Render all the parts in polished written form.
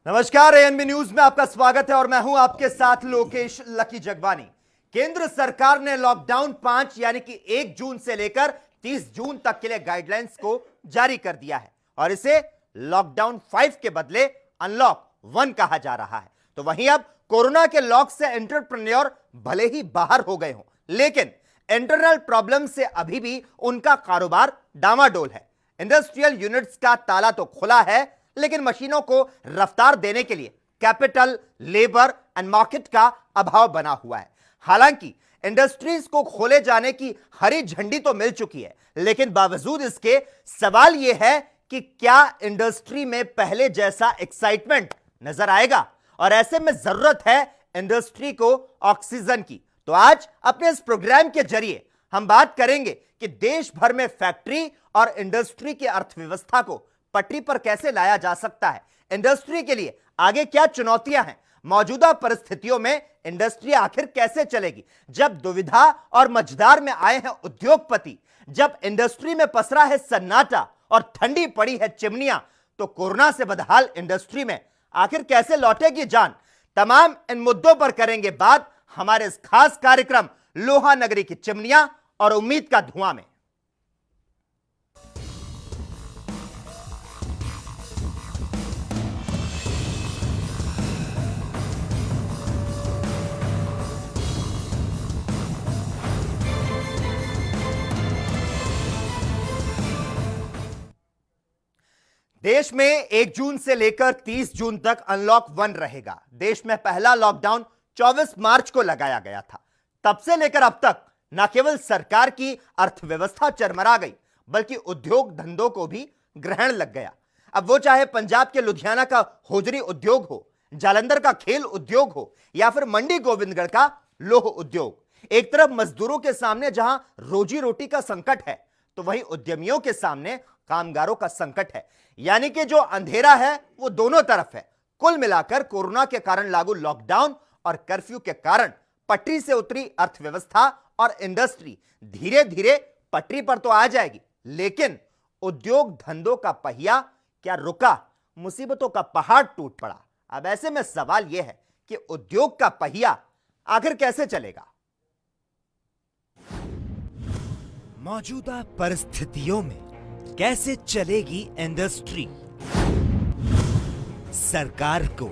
नमस्कार, ANB news में आपका स्वागत है और मैं हूं आपके साथ लोकेश लकी जगवानी। केंद्र सरकार ने लॉकडाउन 5 यानी कि 1 जून से लेकर 30 जून तक के लिए गाइडलाइंस को जारी कर दिया है और इसे लॉकडाउन 5 के बदले अनलॉक 1 कहा जा रहा है। तो वहीं अब कोरोना के लॉक से एंटरप्रेन्योर भले ही बाहर हो गए हों, लेकिन इंटरनल प्रॉब्लम से अभी भी उनका कारोबार डामाडोल है। इंडस्ट्रियल यूनिट्स का ताला तो खुला है, लेकिन मशीनों को रफ्तार देने के लिए कैपिटल, लेबर एंड मार्केट का अभाव बना हुआ है। हालांकि इंडस्ट्रीज को खोले जाने की हरी झंडी तो मिल चुकी है, लेकिन बावजूद इसके सवाल यह है कि क्या इंडस्ट्री में पहले जैसा एक्साइटमेंट नजर आएगा, और ऐसे में जरूरत है इंडस्ट्री को ऑक्सीजन की। तो आज अपने इस प्रोग्राम के जरिए हम बात करेंगे कि देश भर में फैक्ट्री और इंडस्ट्री की अर्थव्यवस्था को पटरी पर कैसे लाया जा सकता है, इंडस्ट्री के लिए आगे क्या चुनौतियां हैं, मौजूदा परिस्थितियों में इंडस्ट्री आखिर कैसे चलेगी। जब दुविधा और मझधार में आए हैं उद्योगपति, जब इंडस्ट्री में पसरा है सन्नाटा और ठंडी पड़ी है चिमनियां, तो कोरोना से बदहाल इंडस्ट्री में आखिर कैसे लौटेगी जान। तमाम इन मुद्दों पर करेंगे बात हमारे इस खास कार्यक्रम लोहा नगरी की चिमनियां और उम्मीद का धुआं में। देश में 1 जून से लेकर 30 जून तक अनलॉक 1 रहेगा। देश में पहला लॉकडाउन 24 मार्च को लगाया गया था। तब से लेकर अब तक न केवल सरकार की अर्थव्यवस्था चरमरा गई, बल्कि उद्योग धंधों को भी ग्रहण लग गया। अब वो चाहे पंजाब के लुधियाना का होजरी उद्योग हो, जालंधर का खेल उद्योग हो, या फिर मंडी गोविंदगढ़ का लोह उद्योग। एक तरफ मजदूरों के सामने जहां रोजी रोटी का संकट है, तो वहीं उद्यमियों के सामने कामगारों का संकट है। यानी कि जो अंधेरा है वो दोनों तरफ है। कुल मिलाकर कोरोना के कारण लागू लॉकडाउन और कर्फ्यू के कारण पटरी से उतरी अर्थव्यवस्था और इंडस्ट्री धीरे धीरे पटरी पर तो आ जाएगी, लेकिन उद्योग धंधों का पहिया क्या रुका? मुसीबतों का पहाड़ टूट पड़ा। अब ऐसे में सवाल यह है कि उद्योग का पहिया आखिर कैसे चलेगा। मौजूदा परिस्थितियों में कैसे चलेगी इंडस्ट्री? सरकार को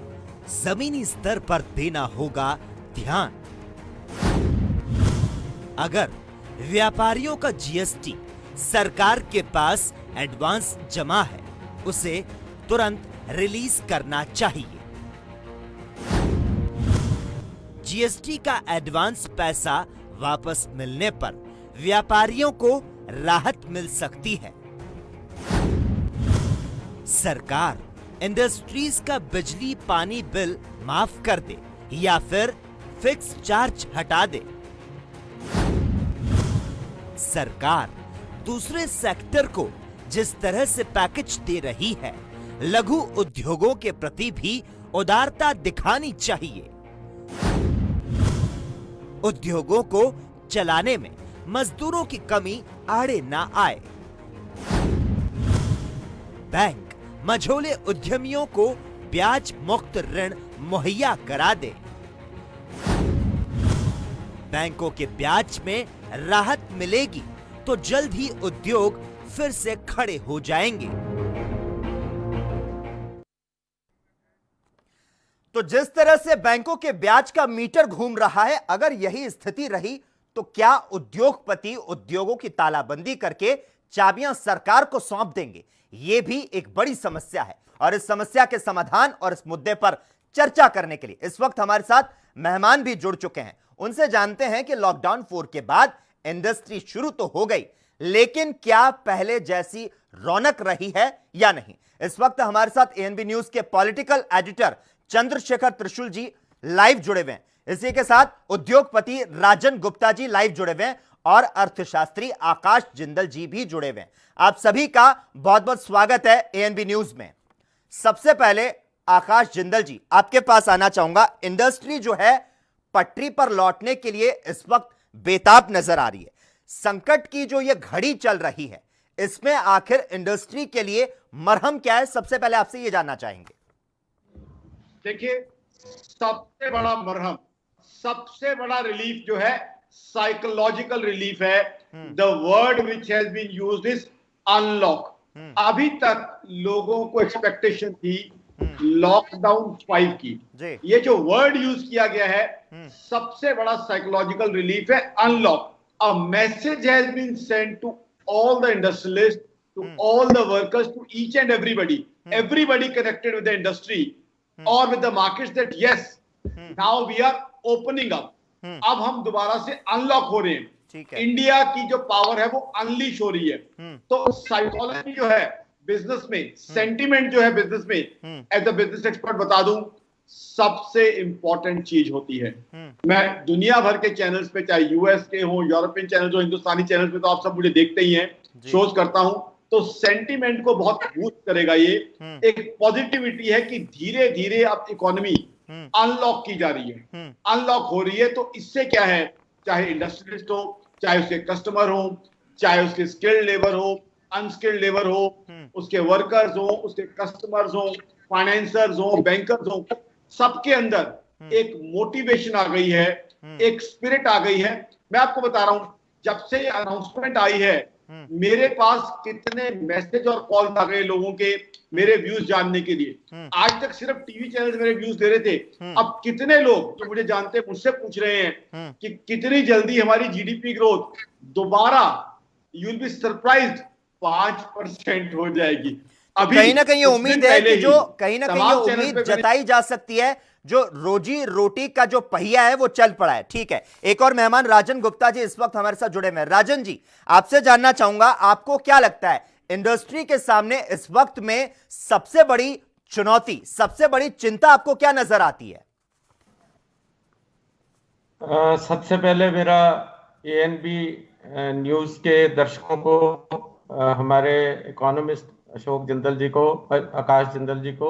जमीनी स्तर पर देना होगा ध्यान। अगर व्यापारियों का जीएसटी सरकार के पास एडवांस जमा है, उसे तुरंत रिलीज करना चाहिए। जीएसटी का एडवांस पैसा वापस मिलने पर व्यापारियों को राहत मिल सकती है। सरकार इंडस्ट्रीज का बिजली पानी बिल माफ कर दे या फिर फिक्स चार्ज हटा दे। सरकार दूसरे सेक्टर को जिस तरह से पैकेज दे रही है, लघु उद्योगों के प्रति भी उदारता दिखानी चाहिए। उद्योगों को चलाने में मजदूरों की कमी आड़े ना आए। बैंक मझोले उद्यमियों को ब्याज मुक्त ऋण मुहैया करा दे। बैंकों के ब्याज में राहत मिलेगी तो जल्द ही उद्योग फिर से खड़े हो जाएंगे। तो जिस तरह से बैंकों के ब्याज का मीटर घूम रहा है, अगर यही स्थिति रही तो क्या उद्योगपति उद्योगों की तालाबंदी करके चाबियां सरकार को सौंप देंगे? यह भी एक बड़ी समस्या है और इस समस्या के समाधान और इस मुद्दे पर चर्चा करने के लिए इस वक्त हमारे साथ मेहमान भी जुड़ चुके हैं। उनसे जानते हैं कि लॉकडाउन 4 के बाद इंडस्ट्री शुरू तो हो गई, लेकिन क्या पहले जैसी रौनक रही है या नहीं। इस वक्त हमारे साथ एएनबी न्यूज के पॉलिटिकल एडिटर चंद्रशेखर त्रिशूल जी लाइव जुड़े हुए हैं। इसी के साथ उद्योगपति राजन गुप्ता जी लाइव जुड़े हुए हैं और अर्थशास्त्री आकाश जिंदल जी भी जुड़े हुए हैं। आप सभी का बहुत बहुत स्वागत है एएनबी न्यूज में। सबसे पहले आकाश जिंदल जी, आपके पास आना चाहूंगा। इंडस्ट्री जो है पटरी पर लौटने के लिए इस वक्त बेताब नजर आ रही है। संकट की जो ये घड़ी चल रही है, इसमें आखिर इंडस्ट्री के लिए मरहम क्या है? सबसे पहले आपसे ये जानना चाहेंगे। देखिए, सबसे बड़ा मरहम, सबसे बड़ा रिलीफ जो है साइकोलॉजिकल रिलीफ है। The word which has been used is unlock. अभी तक लोगों को एक्सपेक्टेशन थी लॉकडाउन 5 की। ये जो वर्ड यूज किया गया है, सबसे बड़ा साइकोलॉजिकल रिलीफ है unlock. A message has been sent to all the industrialists, to all the workers, to each and everybody connected with the industry or with the markets that yes, now we are opening up. अब हम दोबारा से unlock हो रहे हैं। India की जो power है वो अनलीश हो रही है। तो साइकोलॉजी जो है बिजनेस में, सेंटिमेंट जो है बिजनेस में, एज अ बिजनेस एक्सपर्ट बता दूं, सबसे इंपॉर्टेंट चीज होती है। मैं दुनिया भर के चैनल्स पे, चाहे यूएस के हो, यूरोपियन चैनल्स हो, हिंदुस्तानी चैनल्स पे, तो आप सब मुझे देखते ही हैं, शोज करता हूं, तो सेंटिमेंट को बहुत बूस्ट करेगा। ये एक पॉजिटिविटी है कि धीरे धीरे अब इकोनॉमी अनलॉक की जा रही है, अनलॉक हो रही है। तो इससे क्या है, चाहे इंडस्ट्रियलिस्ट हो, चाहे उसके कस्टमर हो, चाहे उसके स्किल्ड लेबर हो, अनस्किल्ड लेबर हो, उसके वर्कर्स हो, उसके कस्टमर्स हो, फाइनेंसर्स हो, बैंकर्स हो, सबके अंदर एक मोटिवेशन आ गई है, एक स्पिरिट आ गई है। मैं आपको बता रहा हूं, जब से अनाउंसमेंट आई है, मेरे पास कितने मैसेज और कॉल आ गए लोगों के मेरे व्यूज जानने के लिए। आज तक सिर्फ टीवी चैनल मेरे व्यूज दे रहे थे, अब कितने लोग जो मुझे जानते हैं मुझसे पूछ रहे हैं कि कितनी जल्दी हमारी जीडीपी ग्रोथ दोबारा, यू विल बी सरप्राइज्ड, 5% हो जाएगी। अभी कहीं ना कहीं ये उम्मीद है कि जो कहीं ना कहीं ये उम्मीद जताई जा सकती है, जो रोजी रोटी का जो पहिया है वो चल पड़ा है। ठीक है, एक और मेहमान राजन गुप्ता जी इस वक्त हमारे साथ जुड़े हुए हैं। राजन जी, आपसे जानना चाहूंगा, आपको क्या लगता है इंडस्ट्री के सामने इस वक्त में सबसे बड़ी चुनौती, सबसे बड़ी चिंता आपको क्या नजर आती है? सबसे पहले मेरा एएनबी न्यूज के दर्शकों को, हमारे इकोनॉमिस्ट अशोक जिंदल जी को, आकाश जिंदल जी को,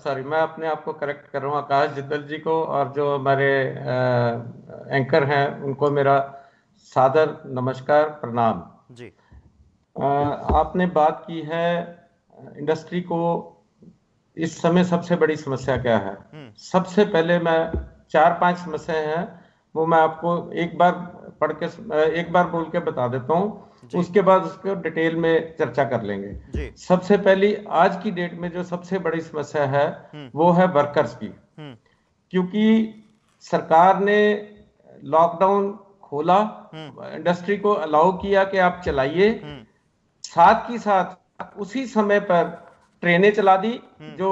सॉरी मैं अपने आप को करेक्ट कर रहा हूँ, आकाश जिंदल जी को, और जो हमारे एंकर हैं उनको मेरा सादर नमस्कार, प्रणाम जी। आपने बात की है इंडस्ट्री को इस समय सबसे बड़ी समस्या क्या है। सबसे पहले मैं 4-5 समस्याएं हैं, वो मैं आपको एक बार बोल के बता देता हूँ, उसके बाद उसको डिटेल में चर्चा कर लेंगे। सबसे पहली आज की डेट में जो सबसे बड़ी समस्या है वो है वर्कर्स की, क्योंकि सरकार ने लॉकडाउन खोला, इंडस्ट्री को अलाउ किया कि आप चलाइए, साथ ही साथ उसी समय पर ट्रेनें चला दी। जो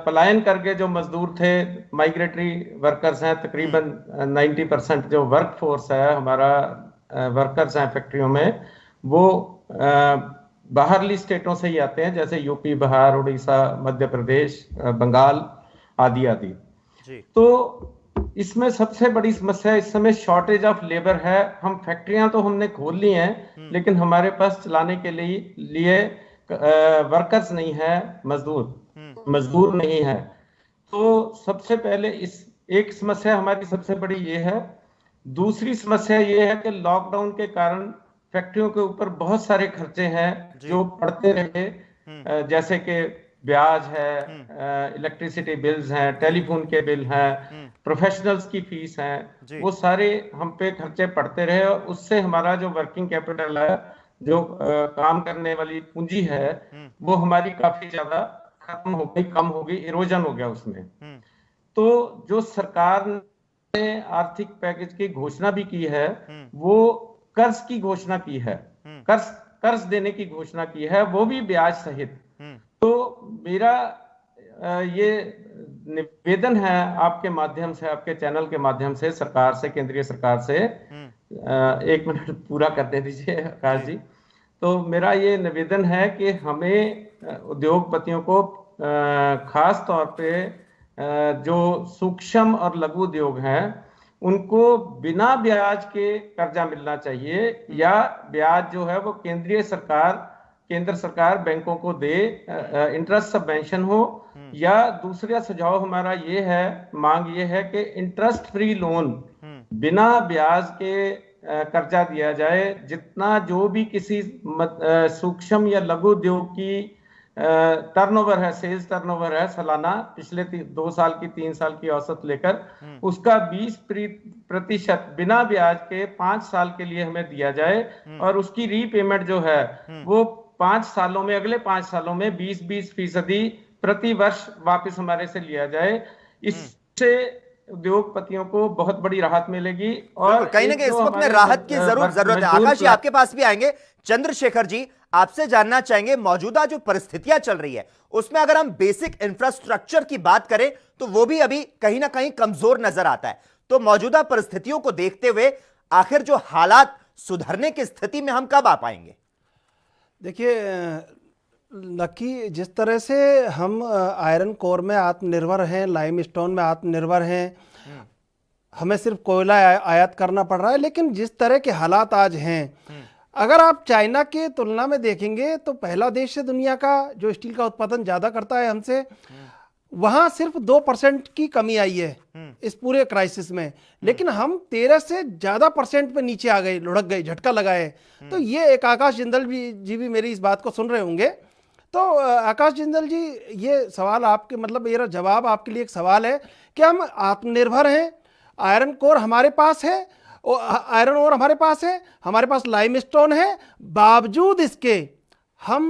पलायन करके जो मजदूर थे, माइग्रेटरी वर्कर्स हैं, तकरीबन 90% जो वर्क फोर्स है हमारा, वर्कर्स हैं फैक्ट्रियों में, वो बाहरली स्टेटों से ही आते हैं, जैसे यूपी, बिहार, उड़ीसा, मध्य प्रदेश, बंगाल आदि आदि। तो इसमें सबसे बड़ी समस्या इस समय शॉर्टेज ऑफ लेबर है। हम फैक्ट्रियां तो हमने खोल ली हैं, लेकिन हमारे पास चलाने के लिए वर्कर्स नहीं है, मजदूर नहीं है। तो सबसे पहले इस एक समस्या हमारी सबसे बड़ी ये है। दूसरी समस्या ये है कि लॉकडाउन के कारण फैक्ट्रियों के ऊपर बहुत सारे खर्चे हैं जो पड़ते रहे, जैसे कि ब्याज है, इलेक्ट्रिसिटी बिल्स हैं, टेलीफोन के बिल हैं, प्रोफेशनल्स की फीस है, वो सारे हम पे खर्चे पड़ते रहे, और उससे हमारा जो वर्किंग कैपिटल है, जो काम करने वाली पूंजी है, वो हमारी काफी ज्यादा खत्म हो गई, कम हो गई, इरोजन हो गया उसमें। तो जो सरकार ने आर्थिक पैकेज की घोषणा भी की है, वो कर्ज की घोषणा की है, कर्ज देने की घोषणा की है, वो भी ब्याज सहित। तो मेरा ये निवेदन है आपके माध्यम से, आपके चैनल के माध्यम से सरकार से, केंद्रीय सरकार से, 1 मिनट पूरा करने दीजिए आकाश जी। तो मेरा ये निवेदन है कि हमें उद्योगपतियों को, खास तौर पे जो सूक्ष्म और लघु उद्योग हैं, उनको बिना ब्याज के कर्जा मिलना चाहिए, या ब्याज जो है वो केंद्र सरकार बैंकों को दे, इंटरेस्ट सबवेंशन हो, या दूसरा सुझाव हमारा ये है, मांग ये है कि इंटरेस्ट फ्री लोन, बिना ब्याज के कर्जा दिया जाए। जितना जो भी किसी सूक्ष्म या लघु उद्योग की टर्नओवर है, सेल्स टर्नओवर है सालाना, पिछले 2 साल की 3 साल की औसत लेकर, उसका 20% बिना ब्याज के 5 साल के लिए हमें दिया जाए, और उसकी रीपेमेंट जो है वो 5 सालों में, अगले 5 सालों में 20% प्रति वर्ष वापस हमारे से लिया जाए। इससे उद्योगपतियों को बहुत बड़ी राहत मिलेगी। और कहीं ना कहीं इस वक्त में राहत की जरूर जरूरत है। आकाश जी आपके पास भी आएंगे। चंद्रशेखर जी आपसे जानना चाहेंगे, मौजूदा जो परिस्थितियां चल रही है उसमें अगर हम बेसिक इंफ्रास्ट्रक्चर की बात करें तो वो भी अभी कहीं ना कहीं कमजोर नजर आता है। तो मौजूदा परिस्थितियों को देखते हुए आखिर जो हालात सुधरने की स्थिति में हम कब आ पाएंगे? देखिए लकी, जिस तरह से हम आयरन कोर में आत्मनिर्भर हैं, लाइमस्टोन में आत्मनिर्भर हैं, हमें सिर्फ कोयला आयात करना पड़ रहा है, लेकिन जिस तरह के हालात आज हैं, अगर आप चाइना के तुलना में देखेंगे तो पहला देश है दुनिया का जो स्टील का उत्पादन ज़्यादा करता है हमसे, वहाँ सिर्फ 2% की कमी आई है इस पूरे क्राइसिस में, लेकिन हम 13 से ज़्यादा % पे नीचे आ गए, लुढ़क गए, झटका लगाए। तो ये एक आकाश जिंदल जी भी मेरी इस बात को सुन रहे होंगे। तो आकाश जिंदल जी, ये सवाल आपके, मतलब मेरा जवाब आपके लिए एक सवाल है कि हम आत्मनिर्भर हैं, आयरन कोर हमारे पास है, आयरन ओर हमारे पास लाइमस्टोन है, बावजूद इसके हम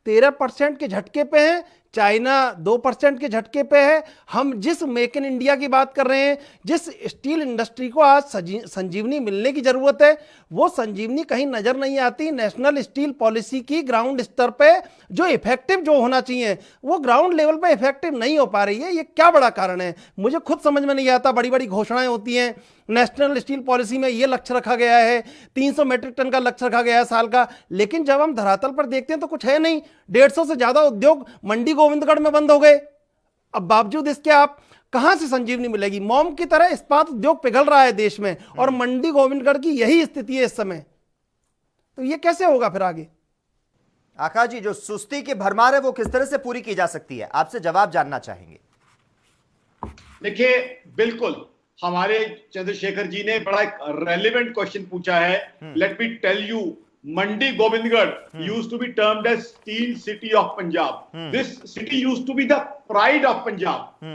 13% के झटके पे हैं, चाइना 2% के झटके पे है। हम जिस मेक इन इंडिया की बात कर रहे हैं, जिस स्टील इंडस्ट्री को आज संजीवनी मिलने की ज़रूरत है, वो संजीवनी कहीं नज़र नहीं आती। नेशनल स्टील पॉलिसी की ग्राउंड स्तर पे जो इफेक्टिव जो होना चाहिए वो ग्राउंड लेवल पे इफेक्टिव नहीं हो पा रही है। ये क्या बड़ा कारण है, मुझे खुद समझ में नहीं आता। बड़ी बड़ी घोषणाएं होती हैं, नेशनल स्टील पॉलिसी में ये लक्ष्य रखा गया है, 300 मीट्रिक टन का लक्ष्य रखा गया है साल का, लेकिन जब हम धरातल पर देखते हैं तो कुछ है नहीं। 150 से ज़्यादा उद्योग मंडी गोविंदगढ़ में बंद हो गए। अब बावजूद इसके आप कहां से संजीवनी मिलेगी? मोम की तरह इस्पात उद्योग पिघल रहा है देश में, और मंडी गोविंदगढ़ की यही स्थिति है इस समय। तो ये कैसे होगा फिर आगे? आकाश जी, जो सुस्ती की भरमार है वो किस तरह से पूरी की जा सकती है, आपसे जवाब जानना चाहेंगे। देखिए, बिल्कुल हमारे चंद्रशेखर जी ने बड़ा एक रेलेवेंट क्वेश्चन पूछा है। Let me tell you, Mandi Govindgarh used to be termed as Steel City of Punjab. This city used to be the pride of Punjab.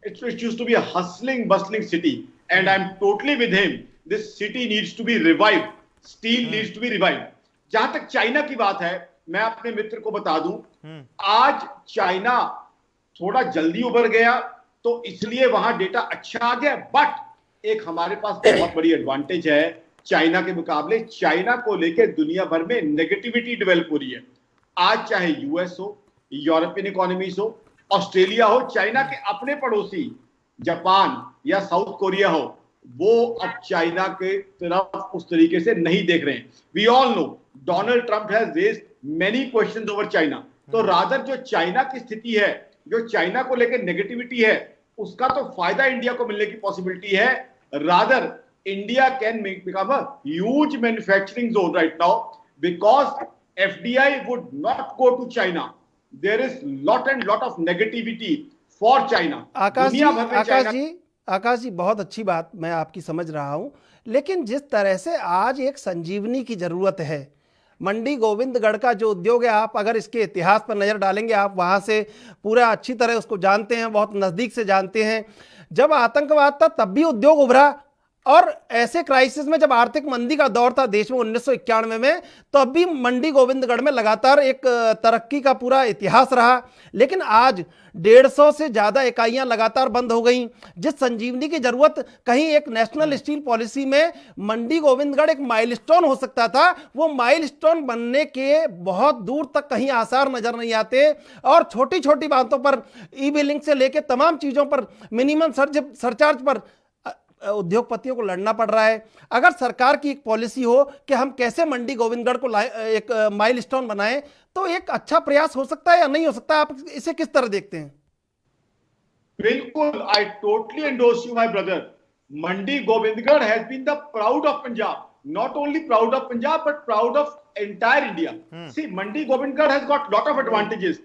It used to be a hustling, bustling city. And I'm totally with him. This city needs to be revived. Steel needs to be revived. जहां तक China की बात है, मैं अपने मित्र को बता दूं, आज चाइना थोड़ा जल्दी उभर गया तो इसलिए वहां डेटा अच्छा आ गया। बट एक हमारे पास बहुत बड़ी एडवांटेज है चाइना के मुकाबले। चाइना को लेकर दुनिया भर में नेगेटिविटी डेवलप हो रही है। आज चाहे यूएस हो, यूरोपियन इकोनॉमीज हो, ऑस्ट्रेलिया हो, चाइना के अपने पड़ोसी जापान या साउथ कोरिया हो, वो अब चाइना के तरफ उस तरीके से नहीं देख रहे हैं। We all know Donald Trump has raised many questions over China. तो रादर जो चाइना की स्थिति है, जो चाइना को लेकर नेगेटिविटी है, उसका तो फायदा इंडिया को मिलने की पॉसिबिलिटी है। Rather India can become a huge manufacturing zone right now because FDI would not go to China. There is lot of negativity for China. आकाश जी बहुत अच्छी बात मैं आपकी समझ रहा हूं, लेकिन जिस तरह से आज एक संजीवनी की जरूरत है, मंडी गोविंदगढ़ का जो उद्योग है, आप अगर इसके इतिहास पर नज़र डालेंगे, आप वहाँ से पूरा अच्छी तरह उसको जानते हैं, बहुत नज़दीक से जानते हैं। जब आतंकवाद था तब भी उद्योग उभरा, और ऐसे क्राइसिस में जब आर्थिक मंदी का दौर था देश में 1991 में, तो अब भी मंडी गोविंदगढ़ में लगातार एक तरक्की का पूरा इतिहास रहा। लेकिन आज 150 से ज़्यादा इकाइयां लगातार बंद हो गई। जिस संजीवनी की जरूरत कहीं एक नेशनल स्टील पॉलिसी में मंडी गोविंदगढ़ एक माइलस्टोन हो सकता था, वो माइलस्टोन बनने के बहुत दूर तक कहीं आसार नजर नहीं आते। और छोटी छोटी बातों पर, ई बिलिंग से लेके तमाम चीज़ों पर, मिनिमम सरचार्ज पर उद्योगपतियों को लड़ना पड़ रहा है। अगर सरकार की एक पॉलिसी हो कि हम कैसे मंडी गोविंदगढ़ को एक माइलस्टोन बनाएं, तो एक अच्छा प्रयास हो सकता है या नहीं हो सकता? आप इसे किस तरह देखते हैं? बिल्कुल, I totally endorse you my brother. Mandi Govindgarh has been the proud of Punjab, not only proud of Punjab but proud of entire India. See, Mandi Govindgarh has got lot of advantages.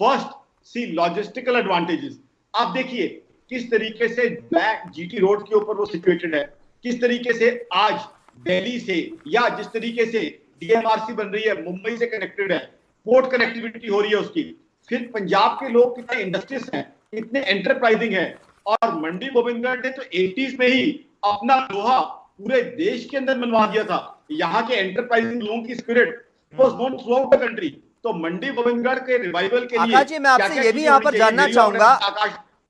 First, see logistical advantages. आप देखिए किस तरीके से GT road के ऊपर वो situated है, किस तरीके से आज दिल्ली से या जिस तरीके से डीएमआरसी बन रही है मुंबई से कनेक्टेड है, पोर्ट कनेक्टिविटी हो रही है उसकी। फिर पंजाब के लोग कितने इंडस्ट्रियस हैं, कितने एंटरप्राइजिंग हैं, और मंडी गोविंदगढ़ ने तो 80s में ही अपना लोहा पूरे देश के अंदर मनवा दिया था। यहाँ के एंटरप्राइजिंग लोगों की spirit was known through out the country. तो मंडी गोविंदगढ़ के रिवाइवल के लिए आकाश जी, मैं आपसे ये भी यहाँ पर जानना चाहूंगा,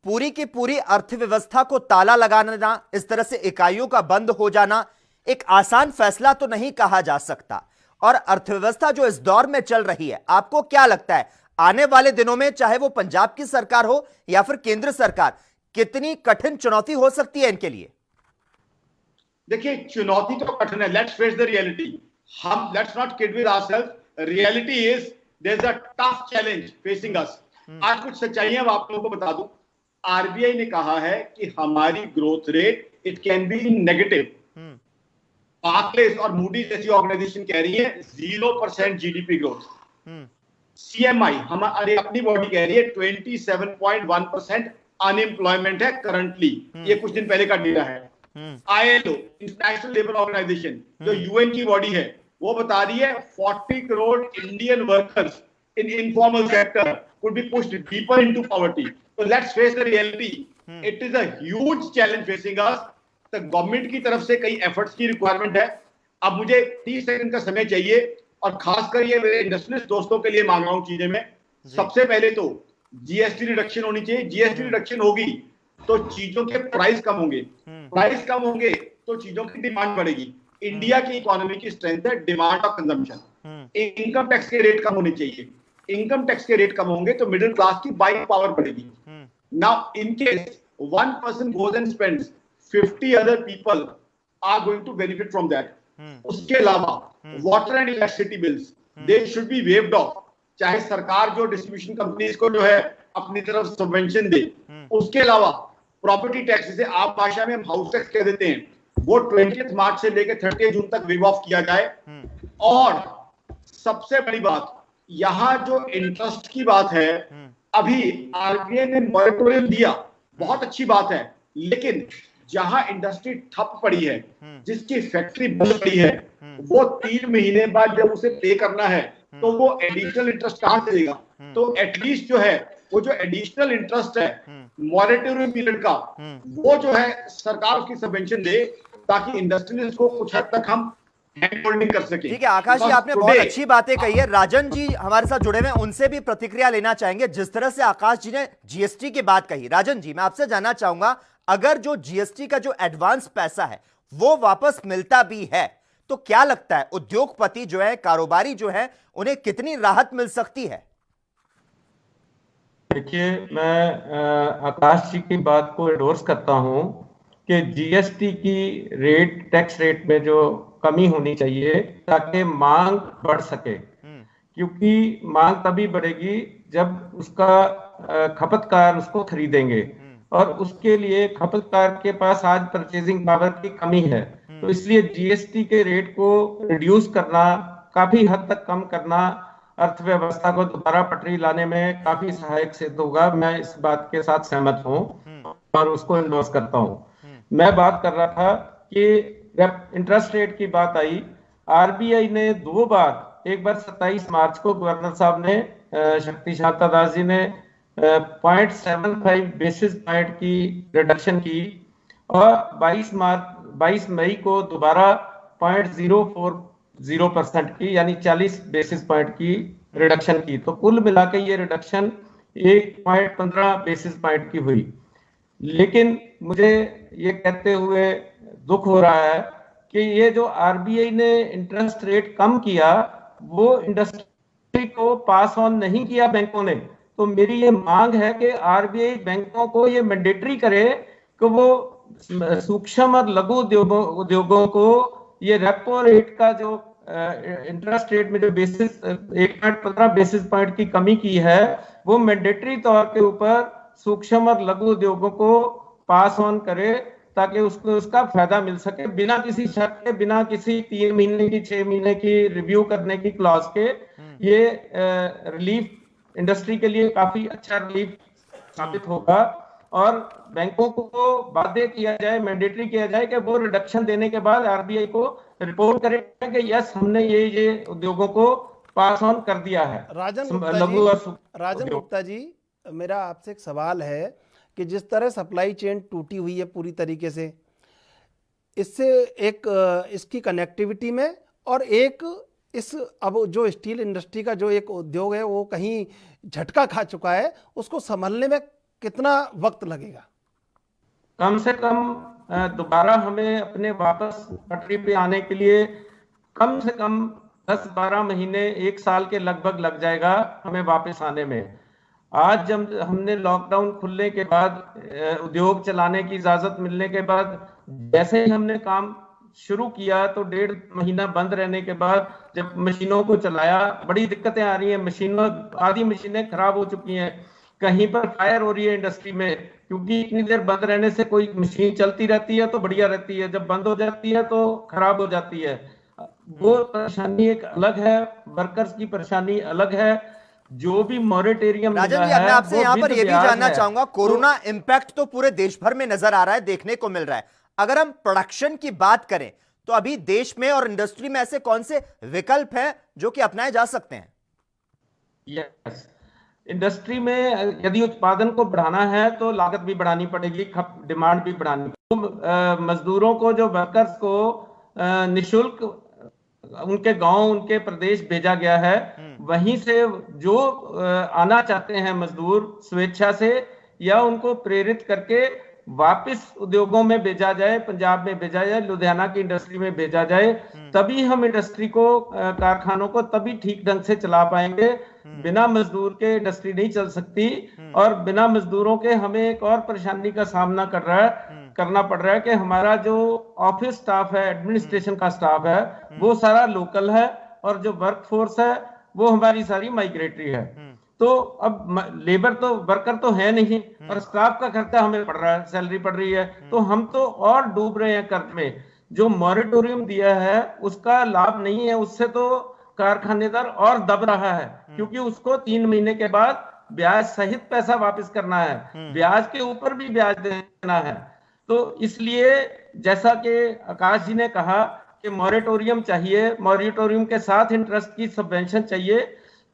पूरी की पूरी अर्थव्यवस्था को ताला लगाना, इस तरह से इकाइयों का बंद हो जाना एक आसान फैसला तो नहीं कहा जा सकता, और अर्थव्यवस्था जो इस दौर में चल रही है, आपको क्या लगता है आने वाले दिनों में चाहे वो पंजाब की सरकार हो या फिर केंद्र सरकार, कितनी कठिन चुनौती हो सकती है इनके लिए? देखिए, चुनौती तो कठिन है। Let's face the reality. हम let's not kid with ourselves. Reality is there is a tough challenge facing us. आज कुछ सच्चाइयां आप लोगों को बता दूं। आरबीआई ने कहा है कि हमारी growth rate it can be negative. Barclays और मूडीज जैसी ऑर्गेनाइजेशन कह रही है 0% जीडीपी ग्रोथ। सीएमआई हमारी अपनी बॉडी कह रही है 27.1% अनएम्प्लॉयमेंट है करंटली। ये कुछ दिन पहले का डेटा है। आईएलओ, इंटरनेशनल लेबर ऑर्गेनाइजेशन, जो यूएन की बॉडी है, वो बता रही है 40 crore Indian workers in informal sector could be pushed deeper into poverty. So let's face the reality. It is a huge challenge facing us. तो गवर्नमेंट की तरफ से कई एफर्ट्स की रिक्वायरमेंट है। अब मुझे 30 सेकंड का समय चाहिए, और खासकर ये मेरे इंडस्ट्रियलिस्ट दोस्तों के लिए मांग रहा हूं चीजें में। सबसे पहले तो जीएसटी रिडक्शन होनी चाहिए। जीएसटी रिडक्शन होगी तो चीजों के प्राइस कम होंगे, प्राइस कम होंगे तो चीजों की डिमांड बढ़ेगी। इंडिया की इकोनॉमी की स्ट्रेंथ है डिमांड और कंजम्पशन। इनकम टैक्स के रेट कम होने चाहिए। इनकम टैक्स के रेट कम होंगे तो मिडिल क्लास की बाइंग पावर बढ़ेगी। Now in case one person goes and spends, 50 other people are going to benefit from that. उसके अलावा water and electricity bills they should be waived of. चाहे सरकार जो डिस्ट्रीब्यूशन कंपनीज को जो है अपनी तरफ सबवेंशन दे। उसके अलावा प्रॉपर्टी टैक्स, जिसे आप भाषा में हम हाउस टैक्स कह देते हैं, वो 20 मार्च से लेकर 30 जून तक वेव ऑफ किया जाए। और सबसे बड़ी बात, यहां जो इंटरेस्ट की बात है, अभी आरबीआई ने मॉरेटोरियम दिया, बहुत अच्छी बात है, लेकिन जहां इंडस्ट्री ठप पड़ी है, जिसकी फैक्ट्री बंद पड़ी है, वो 3 महीने बाद जब उसे पे करना है तो वो एडिशनल इंटरेस्ट कहां से देगा? तो एटलीस्ट जो है वो जो एडिशनल इंटरेस्ट है मॉरेटोरियम पीरियड का, वो जो है सरकार उसकी सबवेंशन दे, ताकि इंडस्ट्रियलिस्ट को कुछ हद तक हम हैंड होल्डिंग कर सके। ठीक है आकाश जी, आपने बहुत अच्छी बातें कही है। राजन जी हमारे साथ जुड़े हुए हैं, उनसे भी प्रतिक्रिया लेना चाहेंगे। जिस तरह से आकाश जी ने जीएसटी की बात कही, राजन जी मैं आपसे जानना चाहूंगा, अगर जो जीएसटी का जो एडवांस पैसा है वो वापस मिलता भी है तो क्या लगता है उद्योगपति जो है, कारोबारी जो है, उन्हें कितनी राहत मिल सकती है? देखिए, मैं आकाश जी की बात को एंडोर्स करता हूं कि जीएसटी की रेट, टैक्स रेट में जो कमी होनी चाहिए ताकि मांग बढ़ सके, क्योंकि मांग तभी बढ़ेगी जब उसका खपतकार उसको खरीदेंगे, और उसके लिए खपतकार के पास आज परचेजिंग पावर की कमी है। तो इसलिए जीएसटी के रेट को रिड्यूस करना, काफी हद तक कम करना, अर्थव्यवस्था को दोबारा पटरी लाने में काफी सहायक सिद्ध होगा। मैं इस बात के साथ सहमत हूं और उसको एंडोर्स करता हूं। मैं बात कर रहा था कि जब इंटरेस्ट रेट की बात आई, आरबीआई ने 2 बार, एक बार 27 मार्च को गवर्नर साहब ने, शक्ति शांता दास जी ने 0.75 बेसिस पॉइंट की रिडक्शन की, और 22 मई को दोबारा 0.040% की, यानी 40 बेसिस पॉइंट की रिडक्शन की। तो कुल मिला के ये रिडक्शन 1.15 बेसिस पॉइंट की हुई। लेकिन मुझे ये कहते हुए दुख हो रहा है कि ये जो आरबीआई ने इंटरेस्ट रेट कम किया, वो इंडस्ट्री को पास ऑन नहीं किया बैंकों ने। तो मेरी ये मांग है कि आरबीआई बैंकों को ये मैंडेटरी करे कि वो सूक्ष्म और लघु उद्योगों को ये रेपो रेट का जो इंटरेस्ट रेट में जो बेसिस 1.15 बेसिस पॉइंट की कमी की है, वो मैंडेटरी तौर के ऊपर सूक्ष्म और लघु उद्योगों को पास ऑन करे, ताकि उसको उसका फायदा मिल सके, बिना किसी शर्त के, बिना किसी 3 महीने की 6 महीने की रिव्यू करने की क्लॉज के। ये रिलीफ इंडस्ट्री के लिए काफी अच्छा रिलीफ साबित होगा, और बैंकों को बाध्य किया जाए, मैंडेटरी किया जाए कि वो रिडक्शन देने के बाद आरबीआई को रिपोर्ट करें कि यस, हमने ये उद्योगों को पास ऑन कर दिया है राजन लघु और राजन गुप्ता जी, मेरा आपसे एक सवाल है कि जिस तरह सप्लाई चेन टूटी हुई है पूरी तरीके से, इससे एक इसकी कनेक्टिविटी में और एक इस अब जो स्टील इंडस्ट्री का जो एक उद्योग है वो कहीं झटका खा चुका है, उसको संभलने में कितना वक्त लगेगा? कम से कम दोबारा हमें अपने वापस पटरी पे आने के लिए कम से कम 10-12 महीने, 1 साल के लगभग लग जाएगा हमें वापस आने में। आज जब हमने लॉकडाउन खुलने के बाद, उद्योग चलाने की इजाजत मिलने के बाद, जैसे ही हमने काम शुरू किया तो 1.5 महीना बंद रहने के बाद जब मशीनों को चलाया, बड़ी दिक्कतें आ रही हैं। आधी मशीनें खराब हो चुकी हैं, कहीं पर फायर हो रही है इंडस्ट्री में, क्योंकि इतनी देर बंद रहने से कोई मशीन चलती रहती है तो बढ़िया रहती है, जब बंद हो जाती है तो खराब हो जाती है। वो परेशानी एक अलग है, वर्कर्स की परेशानी अलग है। जो भी मॉरेटोरियम राजन जी, अब मैं आपसे यहाँ पर यह भी जानना चाहूंगा, कोरोना इंपैक्ट तो पूरे देश भर में नजर आ रहा है, देखने को मिल रहा है। अगर हम प्रोडक्शन की बात करें तो अभी देश में और इंडस्ट्री में ऐसे कौन से विकल्प हैं जो कि अपनाए जा सकते हैं? यस, इंडस्ट्री में यदि उत्पादन को बढ़ाना है तो लागत भी बढ़ानी पड़ेगी, डिमांड भी बढ़ानी पड़ेगी। मजदूरों को, जो वर्कर्स को निशुल्क उनके गांव, उनके प्रदेश भेजा गया है, वहीं से जो आना चाहते हैं मजदूर स्वेच्छा से या उनको प्रेरित करके वापस उद्योगों में भेजा जाए, पंजाब में भेजा जाए, लुधियाना की इंडस्ट्री में भेजा जाए, तभी हम इंडस्ट्री को, कारखानों को तभी ठीक ढंग से चला पाएंगे। बिना मजदूर के इंडस्ट्री नहीं चल सकती, और बिना मजदूरों के हमें एक और परेशानी का सामना करना पड़ रहा है कि हमारा जो ऑफिस स्टाफ है, एडमिनिस्ट्रेशन का स्टाफ है, वो सारा लोकल है, और जो वर्क फोर्स है वो हमारी सारी माइग्रेटरी है। तो अब लेबर तो, वर्कर तो है नहीं, और स्टाफ का खर्चा हमें पड़ रहा है, सैलरी पड़ रही है, तो हम तो और डूब रहे हैं कर्ज में। जो मॉरेटोरियम दिया है उसका लाभ नहीं है, उससे तो कारखानेदार और दब रहा है, क्योंकि उसको 3 महीने के बाद ब्याज सहित पैसा वापस करना है, ब्याज के ऊपर भी ब्याज देना है। तो इसलिए जैसा कि आकाश जी ने कहा कि मॉरेटोरियम चाहिए, मॉरेटोरियम के साथ इंटरेस्ट की सबवेंशन चाहिए।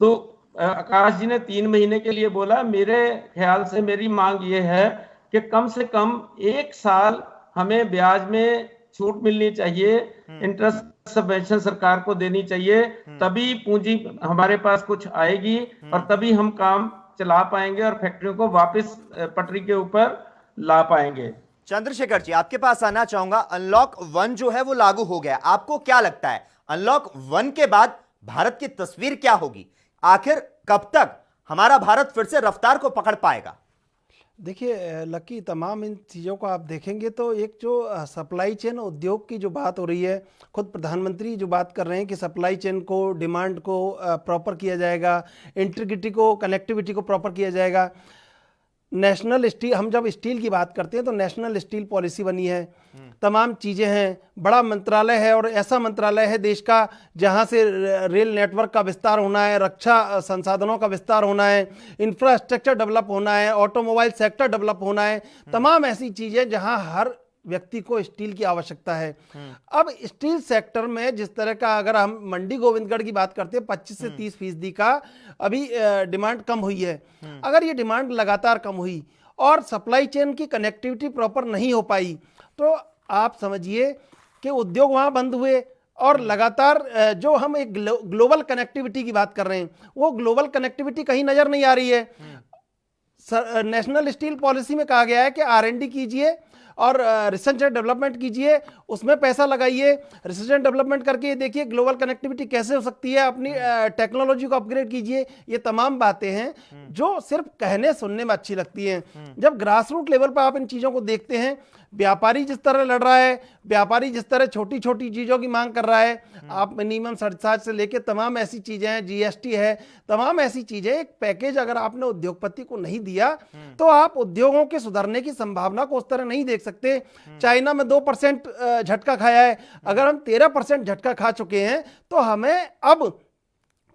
तो आकाश जी ने 3 महीने के लिए बोला, मेरे ख्याल से मेरी मांग ये है कि कम से कम 1 साल हमें ब्याज में छूट मिलनी चाहिए, इंटरेस्ट सबवेंशन सरकार को देनी चाहिए, तभी पूंजी हमारे पास कुछ आएगी और तभी हम काम चला पाएंगे और फैक्ट्रियों को वापस पटरी के ऊपर ला पाएंगे। चंद्रशेखर जी, आपके पास आना चाहूंगा। अनलॉक 1 जो है वो लागू हो गया, आपको क्या लगता है अनलॉक 1 के बाद भारत की तस्वीर क्या होगी? आखिर कब तक हमारा भारत फिर से रफ्तार को पकड़ पाएगा? देखिए लकी, तमाम इन चीज़ों को आप देखेंगे तो एक जो सप्लाई चेन उद्योग की जो बात हो रही है, खुद प्रधानमंत्री जो बात कर रहे हैं कि सप्लाई चेन को, डिमांड को प्रॉपर किया जाएगा, इंटीग्रिटी को, कनेक्टिविटी को प्रॉपर किया जाएगा। नेशनल स्टील, हम जब स्टील की बात करते हैं तो नेशनल स्टील पॉलिसी बनी है, तमाम चीज़ें हैं, बड़ा मंत्रालय है, और ऐसा मंत्रालय है देश का जहां से रेल नेटवर्क का विस्तार होना है, रक्षा संसाधनों का विस्तार होना है, इंफ्रास्ट्रक्चर डेवलप होना है, ऑटोमोबाइल सेक्टर डेवलप होना है, तमाम ऐसी चीज़ें जहां हर व्यक्ति को स्टील की आवश्यकता है। अब स्टील सेक्टर में जिस तरह का, अगर हम मंडी गोविंदगढ़ की बात करते हैं, 25 से 30% का अभी डिमांड कम हुई है। अगर ये डिमांड लगातार कम हुई और सप्लाई चेन की कनेक्टिविटी प्रॉपर नहीं हो पाई तो आप समझिए कि उद्योग वहाँ बंद हुए, और लगातार जो हम एक ग्लोबल कनेक्टिविटी की बात कर रहे हैं, वो ग्लोबल कनेक्टिविटी कहीं नज़र नहीं आ रही है। नेशनल स्टील पॉलिसी में कहा गया है कि R&D कीजिए और रिसर्च एंड डेवलपमेंट कीजिए, उसमें पैसा लगाइए, रिसर्च एंड डेवलपमेंट करके देखिए ग्लोबल कनेक्टिविटी कैसे हो सकती है, अपनी टेक्नोलॉजी को अपग्रेड कीजिए। ये तमाम बातें हैं जो सिर्फ कहने सुनने में अच्छी लगती हैं। जब ग्रास रूट लेवल पर आप इन चीज़ों को देखते हैं, व्यापारी जिस तरह लड़ रहा है, व्यापारी जिस तरह छोटी छोटी चीज़ों की मांग कर रहा है, आप मिनिमम सरचार्ज से लेके तमाम ऐसी चीज़ें हैं, GST है, तमाम ऐसी चीज़ें, एक पैकेज अगर आपने उद्योगपति को नहीं दिया तो आप उद्योगों के सुधरने की संभावना को उस तरह नहीं देख सकते। चाइना में 2% झटका खाया है, अगर हम 13% झटका खा चुके हैं तो हमें अब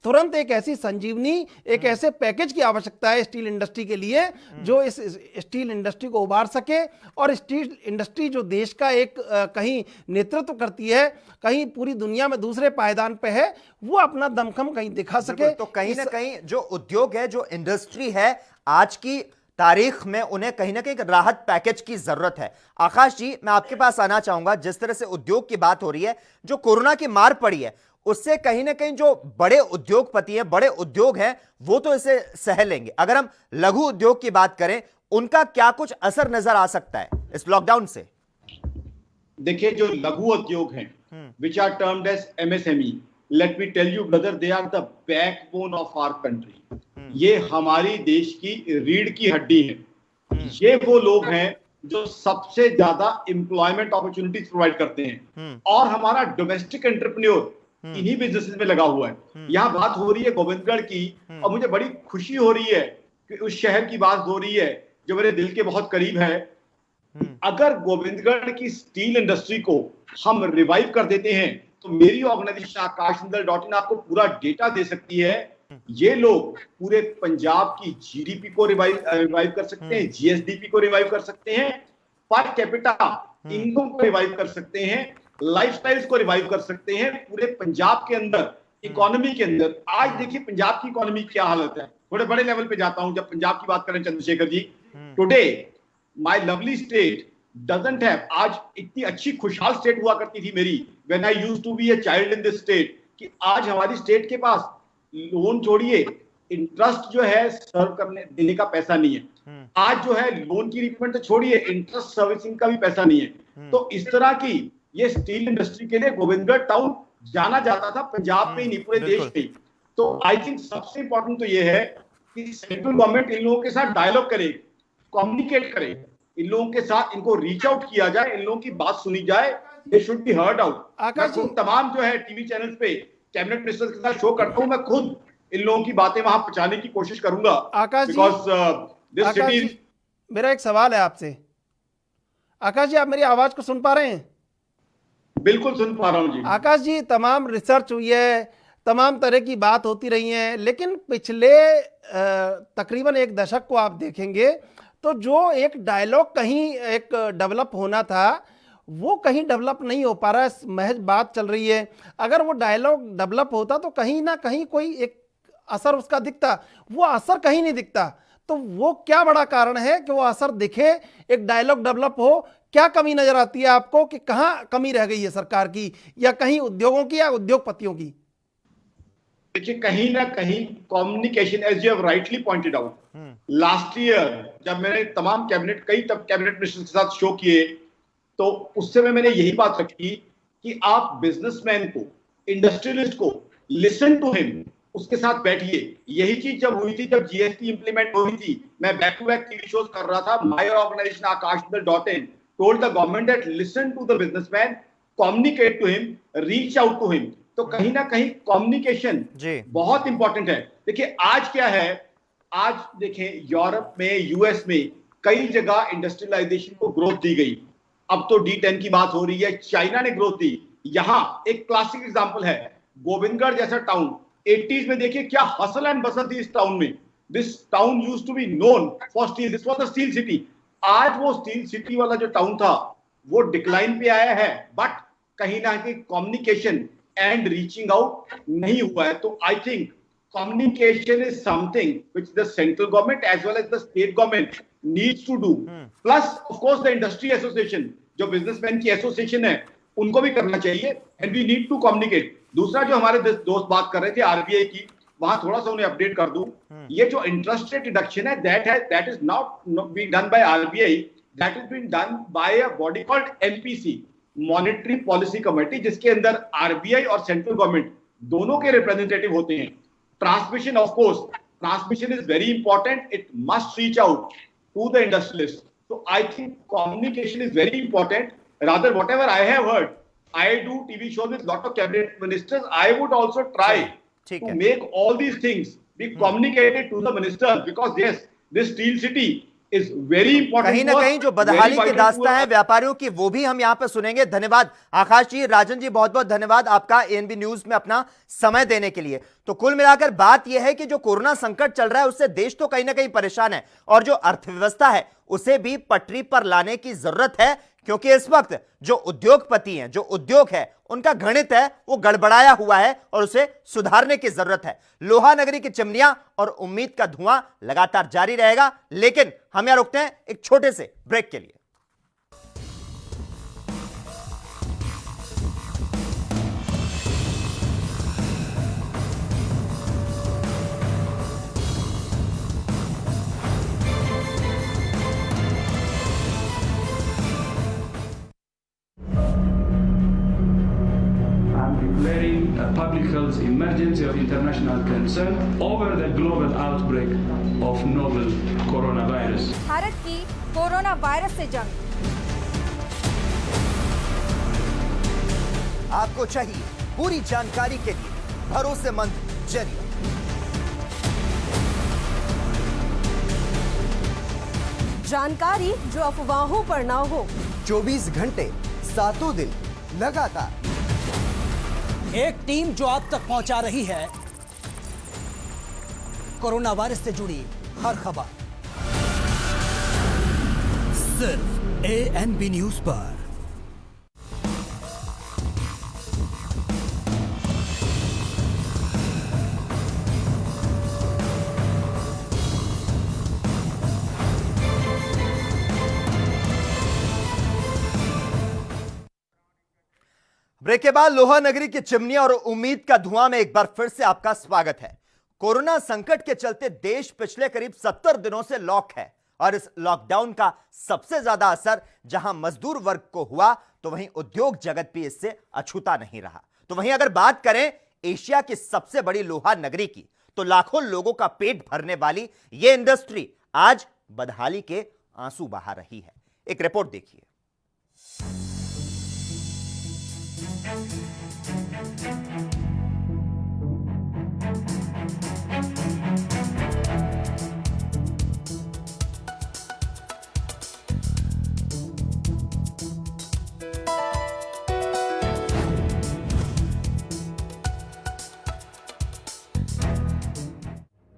तुरंत एक ऐसी संजीवनी, एक ऐसे पैकेज की आवश्यकता है स्टील इंडस्ट्री के लिए जो इस स्टील इंडस्ट्री को उबार सके, और स्टील इंडस्ट्री जो देश का एक कहीं नेतृत्व करती है, कहीं पूरी दुनिया में दूसरे पायदान पे है, वो अपना दमखम कहीं दिखा सके। तो कहीं ना कहीं जो उद्योग है, जो इंडस्ट्री है, आज की तारीख में उन्हें कहीं ना कहीं एक राहत पैकेज की जरूरत है। आकाश जी, मैं आपके पास आना चाहूंगा। जिस तरह से उद्योग की बात हो रही है, जो कोरोना की मार पड़ी है, उससे कहीं ना कहीं जो बड़े उद्योगपति हैं, बड़े उद्योग हैं, वो तो इसे सह लेंगे। अगर हम लघु उद्योग की बात करें, उनका क्या कुछ असर नजर आ सकता है इस लॉकडाउन से? देखिए, जो लघु उद्योग हैं, which are termed as MSME, let me tell you brother, they are the backbone of our country. ये हमारी देश की रीढ़ की हड्डी है। ये वो लोग हैं जो सबसे ज्यादा एम्प्लॉयमेंट अपॉर्चुनिटीज प्रोवाइड करते हैं, और हमारा डोमेस्टिक एंटरप्रेन्योर इन्हीं बिजनेसेस में लगा हुआ है। यहाँ बात हो रही है गोविंदगढ़ की, और मुझे बड़ी खुशी हो रही है कि उस शहर की बात हो रही है जो मेरे दिल के बहुत करीब है। अगर गोविंदगढ़ की स्टील इंडस्ट्री को हम रिवाइव कर देते हैं, तो मेरी ऑर्गेनाइजेशन akashjindal.in आपको पूरा डेटा दे सकती है। ये लोग पूरे पंजाब की जीडीपी को रिवाइव कर सकते हैं, जीएसडीपी को रिवाइव कर सकते हैं, पर कैपिटा इनकम को रिवाइव कर सकते हैं, लाइफस्टाइल्स को रिवाइव कर सकते हैं पूरे पंजाब के अंदर, इकोनॉमी के अंदर। आज देखिए पंजाब की इकोनॉमी क्या हालत है। थोड़े बड़े लेवल पे जाता हूं, जब पंजाब की बात करें Chandrashekhar ji, today my lovely state doesn't have, आज इतनी अच्छी खुशहाल स्टेट हुआ करती थी मेरी when I used to be a child in this state, कि आज हमारी स्टेट के पास लोन छोड़िए, इंटरेस्ट जो है सर्व करने देने का पैसा नहीं है। आज जो है लोन की रिपेमेंट तो छोड़िए, इंटरेस्ट सर्विसिंग का भी पैसा नहीं है। तो इस तरह की ये स्टील इंडस्ट्री के लिए गोविंदगढ़ टाउन जाना जाता था, पंजाब में ही नहीं पूरे देश में। तो आई थिंक सबसे इंपॉर्टेंट तो ये है कि सेंट्रल गवर्नमेंट इन लोगों के साथ डायलॉग करे, कम्युनिकेट करे, इन लोगों के साथ इनको रीच आउट किया जाए, इन लोगों की बात सुनी जाए, they should be heard out. मैं खुद तमाम जो है टीवी चैनल्स पे कैबिनेट मिनिस्टर्स के साथ शो करता हूं, मैं खुद इन लोगों की बातें वहां पहुंचाने की कोशिश करूंगा। आकाश जी, दिस सिटी, मेरा एक सवाल है आपसे। आकाश जी, आप मेरी आवाज को सुन पा रहे हैं? बिल्कुल सुन पा रहा हूं जी। आकाश जी, तमाम रिसर्च हुई है, तमाम तरह की बात होती रही है, लेकिन पिछले तकरीबन एक दशक को आप देखेंगे तो जो एक डायलॉग कहीं एक डेवलप होना था, वो कहीं डेवलप नहीं हो पा रहा है। महज बात चल रही है। अगर वो डायलॉग डेवलप होता तो कहीं ना कहीं कोई एक असर उसका दिखता, वो असर कहीं नहीं दिखता। तो वो क्या बड़ा कारण है कि वो असर दिखे, एक डायलॉग डेवलप हो? क्या कमी नजर आती है आपको कि कहाँ कमी रह गई है सरकार की, या कहीं उद्योगों की, या उद्योगपतियों की? देखिए, कहीं ना कहीं communication, as you have rightly pointed out, last year जब मैंने तमाम कई कैबिनेट मिनिस्टर्स के साथ शो किए, तो उस समय मैंने यही बात रखी कि आप बिजनेसमैन को, इंडस्ट्रियलिस्ट को लिसन टू हिम, उसके साथ बैठिए। यही चीज जब हुई थी, जब जीएसटी इंप्लीमेंट हुई थी, मैं back to back TV shows कर रहा था। My organization akashjindal.in told the government that listen to the businessman, communicate to him, reach out to him। तो कहीं ना कहीं कम्युनिकेशन बहुत इंपॉर्टेंट है। देखिए आज क्या है, आज देखें यूरोप में, यूएस में कई जगह इंडस्ट्रियलाइजेशन को ग्रोथ दी गई। अब तो D10 की बात हो रही है, चाइना ने ग्रोथ दी। यहां एक क्लासिक एग्जांपल है गोविंदगढ़ जैसा टाउन। 80s में देखिए क्या हसल एंड बसल थी इस टाउन में। This town used to be known for steel, this was the steel city. आज वो स्टील सिटी वाला जो टाउन था वो डिक्लाइन पे आया है, बट कहीं ना कहीं कम्युनिकेशन एंड रीचिंग आउट नहीं हुआ है। तो I think communication is something which the central government as well as the state government needs to do. Plus, of course, the industry association, जो businessman की association है, उनको भी करना चाहिए, and we need to communicate. दूसरा जो हमारे दोस्त बात कर रहे थे RBI की, वहां थोड़ा सा उन्हें अपडेट कर दूं। ये जो इंटरेस्ट रेट रिडक्शन है, that is not being done by RBI, that is being done by a body called MPC, Monetary Policy Committee, जिसके अंदर RBI और सेंट्रल गवर्नमेंट दोनों के रिप्रेजेंटेटिव होते हैं। Transmission, of course, transmission is very important. It must reach out to the industrialists. So I think communication is very important. Rather, whatever I have heard, I do TV shows with lot of cabinet ministers. I would also try to make all these things be communicated to the ministers, because yes, this steel city is very important. कहीं ना कहीं जो बदहाली की दास्तां है व्यापारियों की, वो भी हम यहां पर सुनेंगे। धन्यवाद आकाश जी। राजन जी, बहुत बहुत धन्यवाद आपका एएनबी न्यूज में अपना समय देने के लिए। तो कुल मिलाकर बात यह है कि जो कोरोना संकट चल रहा है उससे देश तो कहीं ना कहीं परेशान है, और जो अर्थव्यवस्था है उसे भी पटरी पर लाने की जरूरत है, क्योंकि इस वक्त जो उद्योगपति हैं, जो उद्योग है, उनका गणित है वो गड़बड़ाया हुआ है और उसे सुधारने की जरूरत है। लोहा नगरी की चिमनियां और उम्मीद का धुआं लगातार जारी रहेगा, लेकिन हम यहां रुकते हैं एक छोटे से ब्रेक के लिए। Declaring a public health emergency of international concern over the global outbreak of novel coronavirus. Bharat की कोरोना वायरस से जंग। आपको चाहिए पूरी जानकारी के लिए भरोसेमंद जरिया। जानकारी जो अफवाहों पर ना हो। 24 घंटे 7 दिन लगातार। एक टीम जो आप तक पहुंचा रही है कोरोना वायरस से जुड़ी हर खबर, सिर्फ एएनबी न्यूज पर। ब्रेक के बाद लोहा नगरी की चिमनी और उम्मीद का धुआं में एक बार फिर से आपका स्वागत है। कोरोना संकट के चलते देश पिछले करीब 70 दिनों से लॉक है, और इस लॉकडाउन का सबसे ज्यादा असर जहां मजदूर वर्ग को हुआ, तो वहीं उद्योग जगत भी इससे अछूता नहीं रहा। तो वहीं अगर बात करें एशिया की सबसे बड़ी लोहा नगरी की, तो लाखों लोगों का पेट भरने वाली यह इंडस्ट्री आज बदहाली के आंसू बहा रही है। एक रिपोर्ट देखिए।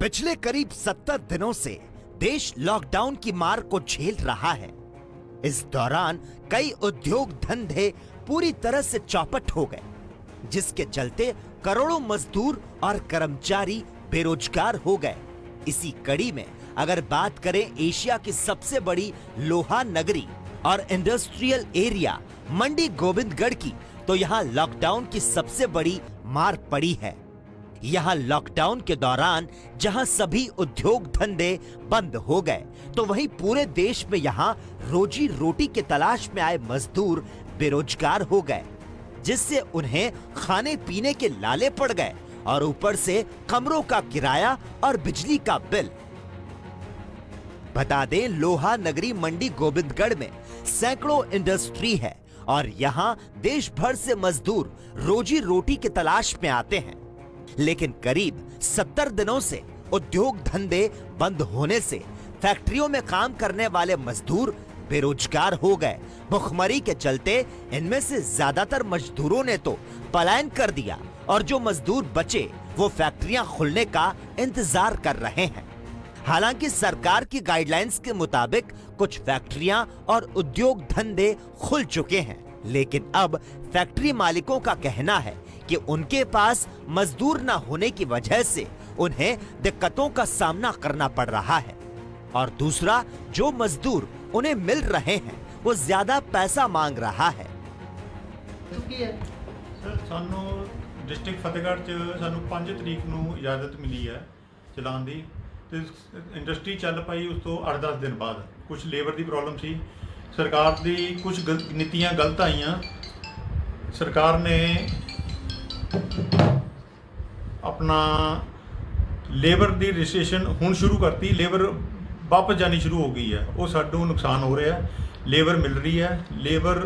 पिछले करीब 70 दिनों से देश लॉकडाउन की मार को झेल रहा है। इस दौरान कई उद्योग धंधे पूरी तरह से चौपट हो गए, जिसके चलते करोड़ों मजदूर और कर्मचारी बेरोजगार हो गए। इसी कड़ी में अगर बात करें एशिया की सबसे बड़ी लोहा नगरी और इंडस्ट्रियल एरिया मंडी गोविंदगढ़ की, तो यहां लॉकडाउन की सबसे बड़ी मार पड़ी है। यहां लॉकडाउन के दौरान जहां सभी उद्योग धंधे बंद हो गए, तो वहीं पूरे देश में यहां रोजी रोटी की तलाश में आए मजदूर बेरोजगार हो गए, जिससे उन्हें खाने पीने के लाले पड़ गए और ऊपर से कमरों का किराया और बिजली का बिल। बता दें, लोहा नगरी मंडी गोविंदगढ़ में सैकड़ों इंडस्ट्री है और यहां देश भर से मजदूर रोजी रोटी की तलाश में आते हैं। लेकिन करीब 70 दिनों से उद्योग धंधे बंद होने से फैक्ट्रियों में काम करने वाले मजदूर बेरोजगार हो गए। भुखमरी के चलते इनमें से ज्यादातर मजदूरों ने तो पलायन कर दिया, और जो मजदूर बचे वो फैक्ट्रियां खुलने का इंतजार कर रहे हैं। हालांकि सरकार की गाइडलाइंस के मुताबिक कुछ फैक्ट्रियां और उद्योग धंधे खुल चुके हैं, लेकिन अब फैक्ट्री मालिकों का कहना है कि उनके पास मजदूर न होने की वजह से उन्हें दिक्कतों का सामना करना पड़ रहा है, और दूसरा, जो मजदूर उन्हें मिल रहे हैं वो ज्यादा पैसा मांग रहा है। सर, सानू डिस्ट्रिक्ट फतेहगढ़ च सानू 5 तरीक ਨੂੰ इजाजत मिली है चलान दी, ਤੇ इंडस्ट्री चल पाई उस तो 8-10 दिन बाद। कुछ लेबर की प्रॉब्लम सी, सरकार दी कुछ नीतियां गलत आईयां। सरकार ने अपना लेबर की रजिस्ट्रेशन हुण शुरू करती, लेबर वापस जानी शुरू हो गई है। वो साडू नुकसान हो रहा है। लेबर मिल रही है, लेबर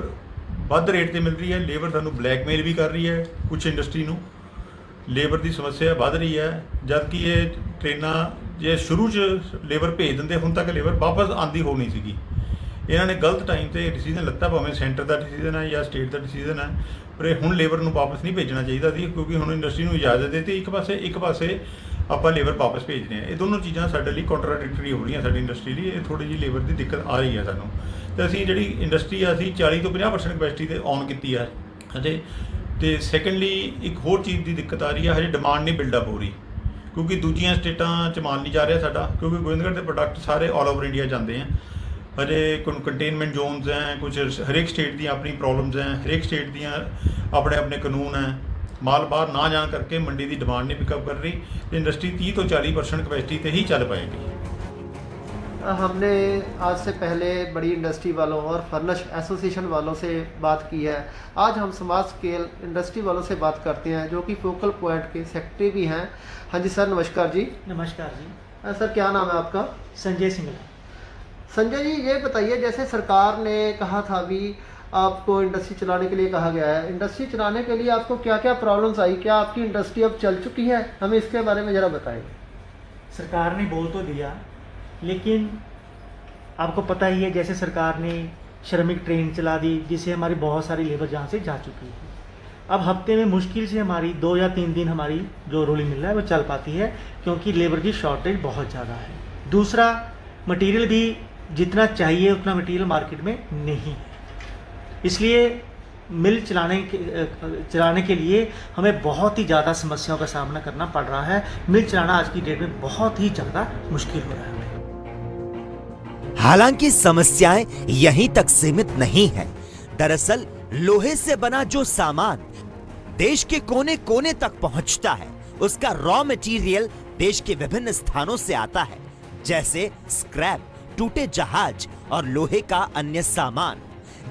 वध रेट ते मिल रही है, लेबर सानू ब्लैकमेल भी कर रही है। कुछ इंडस्ट्री नू लेबर की समस्या बढ़ रही है, जबकि ये ट्रेनां ਜੇ ਸ਼ੁਰੂ 'ਚ ਲੇਬਰ ਭੇਜ ਦਿੰਦੇ ਹੁਣ ਤੱਕ ਲੇਬਰ ਵਾਪਸ ਆਂਦੀ ਹੋਣੀ ਸੀਗੀ। ਇਹਨਾਂ ਨੇ ਗਲਤ ਟਾਈਮ ਤੇ ਡਿਸੀਜਨ ਲੱਤਾ, ਭਾਵੇਂ ਸੈਂਟਰ ਦਾ ਡਿਸੀਜਨ ਹੈ ਜਾਂ ਸਟੇਟ ਦਾ ਡਿਸੀਜਨ ਹੈ, ਪਰ ਇਹ ਹੁਣ ਲੇਬਰ ਨੂੰ ਵਾਪਸ ਨਹੀਂ ਭੇਜਣਾ ਚਾਹੀਦਾ ਸੀ, ਕਿਉਂਕਿ ਹੁਣ ਇੰਡਸਟਰੀ ਨੂੰ ਇਜਾਜ਼ਤ ਦਿੱਤੀ ਇੱਕ ਪਾਸੇ ਆਪਾਂ ਲੇਬਰ ਵਾਪਸ ਭੇਜ ਰਹੇ ਹਾਂ। ਇਹ ਦੋਨੋਂ ਚੀਜ਼ਾਂ ਸਾਡੇ ਲਈ ਕੰਟਰਾਡਿਕਟਰੀ ਹੋ ਰਹੀਆਂ ਸਾਡੀ ਇੰਡਸਟਰੀ ਲਈ। ਇਹ ਥੋੜੀ ਜਿਹੀ ਲੇਬਰ ਦੀ ਦਿੱਕਤ ਆ ਰਹੀ ਹੈ ਸਾਨੂੰ, ਤੇ ਅਸੀਂ ਜਿਹੜੀ ਇੰਡਸਟਰੀ ਆ ਅਸੀਂ 40 ਤੋਂ 50% ਕਪੈਸਿਟੀ ਤੇ ਔਨ ਕੀਤੀ ਹੈ ਹਜੇ। ਤੇ ਸੈਕੰਡਲੀ ਇੱਕ ਹੋਰ ਚੀਜ਼ ਦੀ ਦਿੱਕਤ ਆ ਰਹੀ ਹੈ, ਹਜੇ ਡਿਮਾਂਡ ਨਹੀਂ ਬਿਲਡਅਪ ਹੋ ਰਹੀ, ਕਿਉਂਕਿ ਦੂਜੀਆਂ ਸਟੇਟਾਂ 'ਚ ਮਾਲ ਨਹੀਂ ਜਾ ਰਿਹਾ ਸਾਡਾ, ਕਿਉਂਕਿ ਗੋਬਿੰਦਗੜ੍ਹ ਦੇ ਪ੍ਰੋਡਕਟ ਸਾਰੇ ਆਲ ਓਵਰ ਇੰਡੀਆ ਜਾਂਦੇ हैं। ਹਜੇ ਕੰਟੇਨਮੈਂਟ ਜ਼ੋਨਸ हैं, ਕੁਝ ਹਰੇਕ ਸਟੇਟ ਦੀਆਂ ਆਪਣੀ ਪ੍ਰੋਬਲਮਸ हैं, ਹਰੇਕ ਸਟੇਟ ਦੀਆਂ ਆਪਣੇ ਆਪਣੇ ਕਾਨੂੰਨ हैं। माल बाहर ना जाने करके मंडी की डिमांड नहीं पिकअप कर रही, तो इंडस्ट्री 30 तो 40% कैपेसिटी से ही चल पाएगी। हमने आज से पहले बड़ी इंडस्ट्री वालों और फर्निश एसोसिएशन वालों से बात की है। आज हम स्मॉल स्केल इंडस्ट्री वालों से बात करते हैं, जो कि फोकल पॉइंट के सेक्रेटरी भी हैं। हाँ जी सर, नमस्कार जी। नमस्कार जी। सर क्या नाम है आपका? संजय सिंगला। संजय जी, ये बताइए, जैसे सरकार ने कहा था अभी आपको इंडस्ट्री चलाने के लिए कहा गया है, इंडस्ट्री चलाने के लिए आपको क्या क्या प्रॉब्लम्स आई? क्या आपकी इंडस्ट्री अब चल चुकी है? हमें इसके बारे में ज़रा बताएं। सरकार ने बोल तो दिया, लेकिन आपको पता ही है जैसे सरकार ने श्रमिक ट्रेन चला दी, जिससे हमारी बहुत सारी लेबर जहाँ से जा चुकी है। अब हफ्ते में मुश्किल से हमारी 2 या 3 दिन हमारी जो रोलिंग मिल रहा है वो चल पाती है, क्योंकि लेबर की शॉर्टेज बहुत ज़्यादा है। दूसरा, मटेरियल भी जितना चाहिए उतना मटेरियल मार्केट में नहीं है, इसलिए मिल चलाने के लिए हमें बहुत ही ज़्यादा समस्याओं का सामना करना पड़ रहा है। मिल चलाना आज की डेट में बहुत ही ज़्यादा मुश्किल हो रहा है। हालांकि समस्याएं यहीं तक सीमित नहीं है। दरअसल लोहे से बना जो सामान देश के कोने कोने तक पहुंचता है, उसका रॉ मटेरियल देश के विभिन्न स्थानों से आता है, जैसे स्क्रैप, टूटे जहाज और लोहे का अन्य सामान,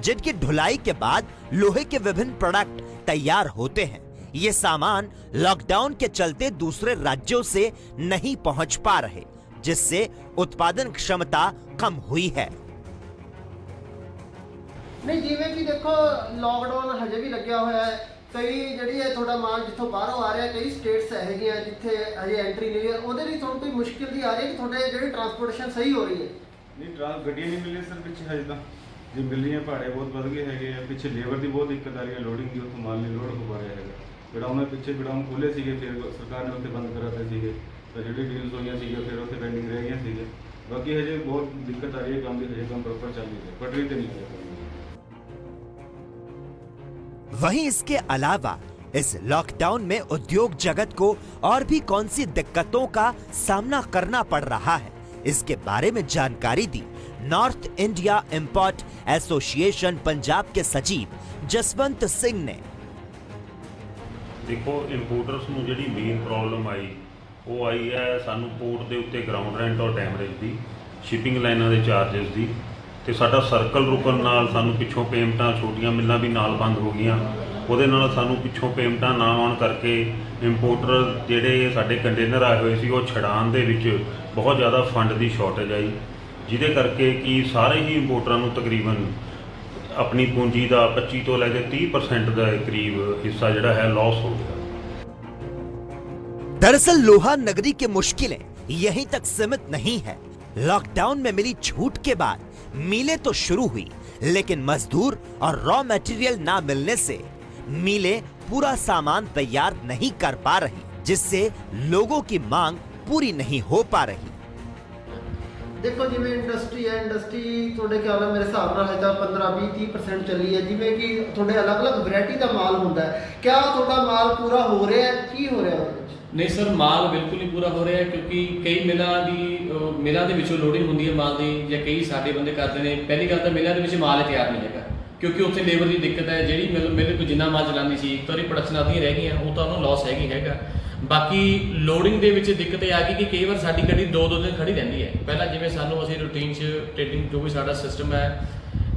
जिनकी ढुलाई के बाद लोहे के विभिन्न प्रोडक्ट तैयार होते हैं। ये सामान लॉकडाउन के चलते दूसरे राज्यों से नहीं पहुंच पा रहे, जिससे उत्पादन क्षमता कम हुई है। नहीं, जिवें कि देखो लॉकडाउन हजे भी लग्या हुआ है, कई ਜਿਹੜੀ ਹੈ ਤੁਹਾਡਾ ਮਾਲ ਜਿੱਥੋਂ ਬਾਹਰੋਂ ਆ ਰਿਹਾ, ਕਈ ਸਟੇਟਸ ਹੈਗੀਆਂ ਜਿੱਥੇ ਹਜੇ ਐਂਟਰੀ ਨਹੀਂ ਹੈ, ਉਹਦੇ ਲਈ ਤੁਹਾਨੂੰ ਕੋਈ ਮੁਸ਼ਕਿਲ ਦੀ ਆ ਰਹੀ ਹੈ ਕਿ ਤੁਹਾਡੇ ਜਿਹੜੀ ਟਰਾਂਸਪੋਰਟੇਸ਼ਨ ਸਹੀ ਹੋ ਰਹੀ ਹੈ? ਨਹੀਂ, ਗੱਡੀਆਂ ਨਹੀਂ ਮਿਲ ਰਹੀਆਂ ਸਰ ਪਿੱਛੇ ਹਜੇ ਤਾਂ, ਜੇ ਮਿਲ ਰਹੀਆਂ ਭਾੜੇ ਬਹੁਤ ਵੱਧ ਗਏ ਹੈਗੇ ਆ, ਪਿੱਛੇ ਲੇਬਰ ਦੀ ਬਹੁਤ ਦਿੱਕਤ ਆ ਰਹੀ ਹੈ, ਲੋਡਿੰਗ ਦੀ, ਉੱਥੋਂ ਮਾਲ ਨਹੀਂ ਲੋਡ ਹੋ ਪਾ ਰਿਹਾ ਹੈਗਾ। ਗੋਡਾਊਨਾਂ ਪਿੱਛੇ ਗੋਡਾਊਨ ਖੋਲ੍ਹੇ ਸੀਗੇ, ਫਿਰ ਸਰਕਾਰ ਨੇ ਉੱਥੇ ਬੰਦ ਕਰਾ ਦਿੱਤੇ ਸੀਗੇ, ਤਾਂ ਜਿਹੜੀ ਡੀਲਸ ਹੋਈਆਂ ਸੀਗੀਆਂ ਫਿਰ ਉੱਥੇ ਪੈਂਡਿੰਗ ਰਹਿ ਗਈਆਂ ਸੀਗੇ। ਬਾਕੀ ਹਜੇ ਬਹੁਤ ਦਿੱਕਤ ਆ ਰਹੀ ਹੈ ਕੰਮ ਦੀ, ਹਜੇ ਕੰਮ ਪ੍ਰੋਪਰ ਚੱਲ ਨਹੀਂ ਰਿਹਾ, ਪਟਰੀ ਤੇ नहीं है। वहीं इसके अलावा इस लॉकडाउन में उद्योग जगत को और भी कौन सी दिक्कतों का सामना करना पड़ रहा है, इसके बारे में जानकारी दी North India Import Association Punjab के सचिव जसवंत सिंह ने। देखो, इंपोर्टर्स ਨੂੰ ਜਿਹੜੀ ਮੇਨ ਪ੍ਰੋਬਲਮ ਆਈ ਉਹ ਆਈ ਹੈ ਸਾਨੂੰ ਪੋਰਟ ਦੇ ਉੱਤੇ ਗਰਾਊਂਡ ਰੈਂਟ ਔਰ ਡੈਮਰੇਜ ਦੀ, ਸ਼ਿਪਿੰਗ ਲਾਈਨਾਂ ਦੇ ਚਾਰजेस ਦੀ, ਤੇ ਸਾਡਾ ਸਰਕਲ ਰੁਕਣ ਨਾਲ ਸਾਨੂੰ ਪਿੱਛੋਂ ਪੇਮੈਂਟਾਂ, ਛੋਟੀਆਂ ਮਿੱਲਾਂ ਵੀ ਨਾਲ ਬੰਦ ਹੋ ਗਈਆਂ। ਉਹਦੇ ਨਾਲ ਸਾਨੂੰ ਪਿੱਛੋਂ ਪੇਮੈਂਟਾਂ ਨਾ ਆਉਣ ਕਰਕੇ ਇੰਪੋਰਟਰ ਜਿਹੜੇ ਸਾਡੇ ਕੰਟੇਨਰ ਆਏ ਹੋਏ ਸੀ ਉਹ ਛਡਾਉਣ ਦੇ ਵਿੱਚ ਬਹੁਤ ਜ਼ਿਆਦਾ ਫੰਡ ਦੀ ਸ਼ਾਰਟੇਜ ਆਈ, ਜਿਹਦੇ ਕਰਕੇ ਕਿ ਸਾਰੇ ਹੀ ਇੰਪੋਰਟਰਾਂ ਨੂੰ ਤਕਰੀਬਨ अपनी पूंजी का 25 तो लैके 30% का करीब हिस्सा जिहड़ा है लॉस हो गया। दरअसल लोहा नगरी की मुश्किलें यहीं तक सीमित नहीं है। लॉकडाउन में मिली छूट के बाद मिलें तो शुरू हुई, लेकिन मजदूर और रॉ मटेरियल ना मिलने से मिलें पूरा सामान तैयार नहीं कर पा रही, जिससे लोगों की मांग पूरी नहीं हो पा रही। देखो जिमें इंडस्ट्री है, इंडस्ट्री थोड़े ख्याल है मेरे हिसाब ਨਾਲ है 15-20-30% ਚੱਲੀ ਹੈ, ਜਿਵੇਂ ਕਿ ਤੁਹਾਡੇ ਅਲੱਗ-ਅਲੱਗ ਵੈਰਾਈਟੀ ਦਾ ਮਾਲ ਹੁੰਦਾ ਹੈ। क्या ਤੁਹਾਡਾ ਮਾਲ ਪੂਰਾ ਹੋ ਰਿਹਾ ਹੈ? ਕੀ ਹੋ ਰਿਹਾ ਉਹਦੇ ਵਿੱਚ? ਨਹੀਂ ਸਰ, ਮਾਲ ਬਿਲਕੁਲ ਨਹੀਂ ਪੂਰਾ ਹੋ ਰਿਹਾ, ਕਿਉਂਕਿ ਕਈ ਮਿਲਾਂ ਦੇ ਵਿੱਚੋਂ ਲੋਡਿੰਗ ਹੁੰਦੀ ਹੈ ਮਾਲ ਦੀ, ਜਾਂ ਕਈ ਸਾਡੇ ਬੰਦੇ ਕਰਦੇ ਨੇ। ਪਹਿਲੀ ਗੱਲ ਤਾਂ ਮਿਲਾਂ ਦੇ ਵਿੱਚ ਮਾਲ ਤਿਆਰ ਨਹੀਂ ਹੈਗਾ, ਕਿਉਂਕਿ ਉੱਥੇ ਲੇਬਰ ਦੀ ਦਿੱਕਤ ਹੈ। ਜਿਹੜੀ ਮਿਲ ਤੋਂ ਜਿੰਨਾ ਮਾਲ ਚਲਾਉਂਦੀ ਸੀ, ਇੱਕ ਵਾਰੀ ਪ੍ਰੋਡਕਸ਼ਨ ਆਦੀਆਂ ਰਹਿ ਗਈਆਂ, ਉਹ ਤਾਂ ਉਹਨੂੰ ਲਾਸ ਹੈਗਾ। ਬਾਕੀ ਲੋਡਿੰਗ ਦੇ ਵਿੱਚ ਦਿੱਕਤ ਇਹ ਆ ਗਈ ਕਿ ਕਈ ਵਾਰ ਸਾਡੀ ਗੱਡੀ 2-2 ਦਿਨ ਖੜੀ ਰਹਿੰਦੀ ਹੈ। ਪਹਿਲਾਂ ਜਿਵੇਂ ਸਾਨੂੰ ਅਸੀਂ ਰੂਟੀਨ 'ਚ ਟ੍ਰੇਡਿੰਗ ਜੋ ਵੀ ਸਾਡਾ ਸਿਸਟਮ ਹੈ,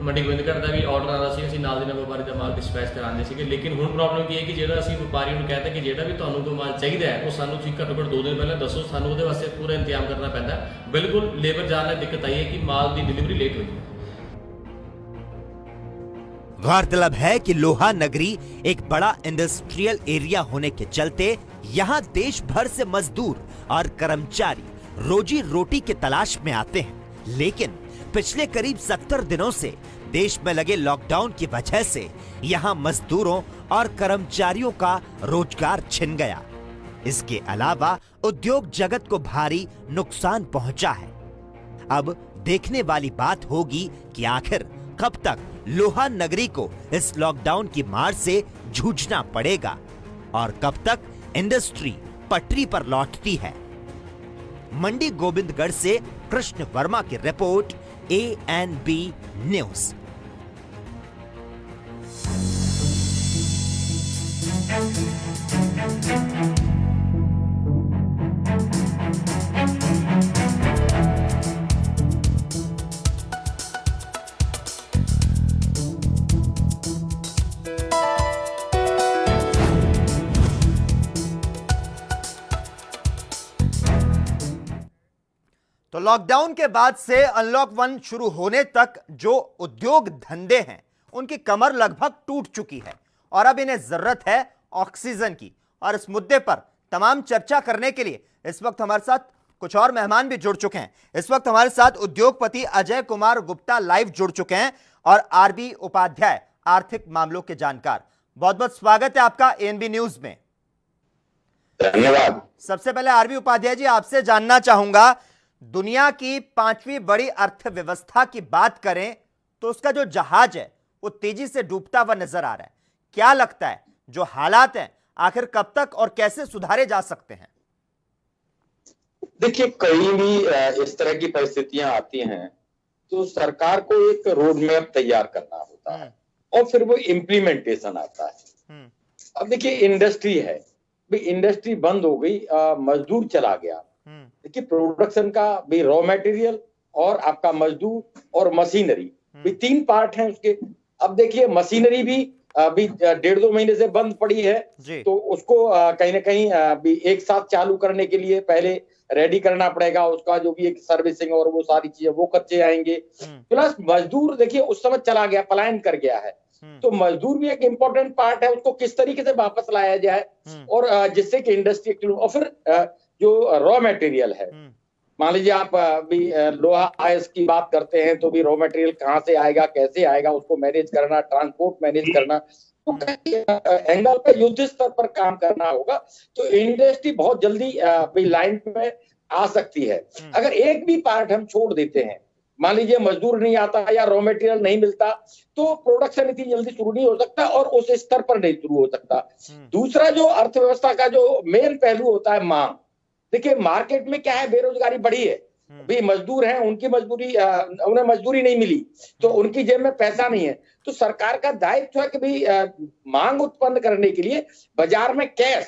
ਮੰਡੀ ਗੋਬਿੰਦਗੜ੍ਹ ਦਾ ਵੀ ਆਰਡਰ ਆਉਂਦਾ ਸੀ, ਅਸੀਂ ਨਾਲ ਦੀ ਨਾਲ ਵਪਾਰੀ ਦਾ ਮਾਲ ਡਿਸਪੈਚ ਕਰਾਉਂਦੇ ਸੀਗੇ। ਲੇਕਿਨ ਹੁਣ ਪ੍ਰੋਬਲਮ ਕੀ ਹੈ ਕਿ ਜਿਹੜਾ ਅਸੀਂ ਵਪਾਰੀ ਨੂੰ ਕਹਿੰਦੇ ਕਿ ਜਿਹੜਾ ਵੀ ਤੁਹਾਨੂੰ ਕੋਈ ਮਾਲ ਚਾਹੀਦਾ ਹੈ ਉਹ ਸਾਨੂੰ ਤੁਸੀਂ ਘੱਟੋ ਘੱਟ 2 ਦਿਨ ਪਹਿਲਾਂ ਦੱਸੋ, ਸਾਨੂੰ ਉਹਦੇ ਵਾਸਤੇ ਪੂਰਾ ਇੰਤਜ਼ਾਮ ਕਰਨਾ ਪੈਂਦਾ। ਬਿਲਕੁਲ ਲੇਬਰ ਜਾਣ ਨਾਲ ਦਿੱਕਤ ਆਈ है कि माल की डिलीवरी लेट हुई। गौरतलब है कि लोहा नगरी एक बड़ा इंडस्ट्रियल एरिया होने के चलते यहाँ देश भर से मजदूर और कर्मचारी रोजी रोटी की तलाश में आते हैं, लेकिन पिछले करीब 70 दिनों से देश में लगे लॉकडाउन की वजह से यहां मजदूरों और कर्मचारियों का रोजगार छिन गया। इसके अलावा उद्योग जगत को भारी नुकसान पहुंचा है। अब देखने वाली बात होगी कि आखिर कब तक लोहा नगरी को इस लॉकडाउन की मार से जूझना पड़ेगा और कब तक इंडस्ट्री पटरी पर लौटती है। मंडी गोविंदगढ़ से कृष्ण वर्मा की रिपोर्ट, ANB न्यूज। तो लॉकडाउन के बाद से अनलॉक 1 शुरू होने तक जो उद्योग धंधे हैं उनकी कमर लगभग टूट चुकी है और अब इन्हें जरूरत है ऑक्सीजन की। और इस मुद्दे पर तमाम चर्चा करने के लिए इस वक्त हमारे साथ कुछ और मेहमान भी जुड़ चुके हैं। इस वक्त हमारे साथ उद्योगपति अजय कुमार गुप्ता लाइव जुड़ चुके हैं और आरबी उपाध्याय, आर्थिक मामलों के जानकार। बहुत बहुत स्वागत है आपका ANB न्यूज में। धन्यवाद। सबसे पहले आरबी उपाध्याय जी, आपसे जानना चाहूंगा, दुनिया की 5वीं बड़ी अर्थव्यवस्था की बात करें तो उसका जो जहाज है वो तेजी से डूबता हुआ नजर आ रहा है। क्या लगता है जो हालात हैं आखिर कब तक और कैसे सुधारे जा सकते हैं? देखिए, कहीं भी इस तरह की परिस्थितियां आती हैं तो सरकार को एक रोड मैप तैयार करना होता है और फिर वो इम्प्लीमेंटेशन आता है। अब देखिए, इंडस्ट्री है, भाई इंडस्ट्री बंद हो गई, मजदूर चला गया। देखिए, प्रोडक्शन का भी रॉ मटेरियल और आपका मजदूर और मशीनरी, भी 3 पार्ट हैं उसके। अब देखिए, मशीनरी भी अभी 1.5-2 महीने से बंद पड़ी है, तो उसको कहीं ना कहीं अभी एक साथ चालू करने के लिए पहले रेडी करना पड़ेगा। उसका जो भी एक सर्विसिंग और वो सारी चीजें, वो खर्चे आएंगे। प्लस मजदूर देखिए उस समय चला गया, पलायन कर गया है, तो मजदूर भी एक इम्पोर्टेंट पार्ट है। उसको किस तरीके से वापस लाया जाए और जिससे कि इंडस्ट्री, और फिर जो रॉ मटेरियल है, मान लीजिए आप भी लोहा आयस की बात करते हैं तो भी रॉ मटेरियल कहाँ से आएगा, कैसे आएगा, उसको मैनेज करना, ट्रांसपोर्ट मैनेज करना, तो एंगल पे युद्ध स्तर पर काम करना होगा। तो इंडस्ट्री बहुत जल्दी भी लाइन पे आ सकती है। अगर एक भी पार्ट हम छोड़ देते हैं, मान लीजिए मजदूर नहीं आता या रॉ मटेरियल नहीं मिलता, तो प्रोडक्शन इतनी जल्दी शुरू नहीं हो सकता और उस स्तर पर नहीं शुरू हो सकता। दूसरा जो अर्थव्यवस्था का जो मेन पहलू होता है, मांग। देखिए, मार्केट में क्या है, बेरोजगारी बढ़ी है, भी मजदूर हैं, उनकी मजदूरी, उन्हें मजदूरी नहीं मिली तो उनकी जेब में पैसा नहीं है। तो सरकार का दायित्व है कि भी मांग उत्पन्न करने के लिए बाजार में कैश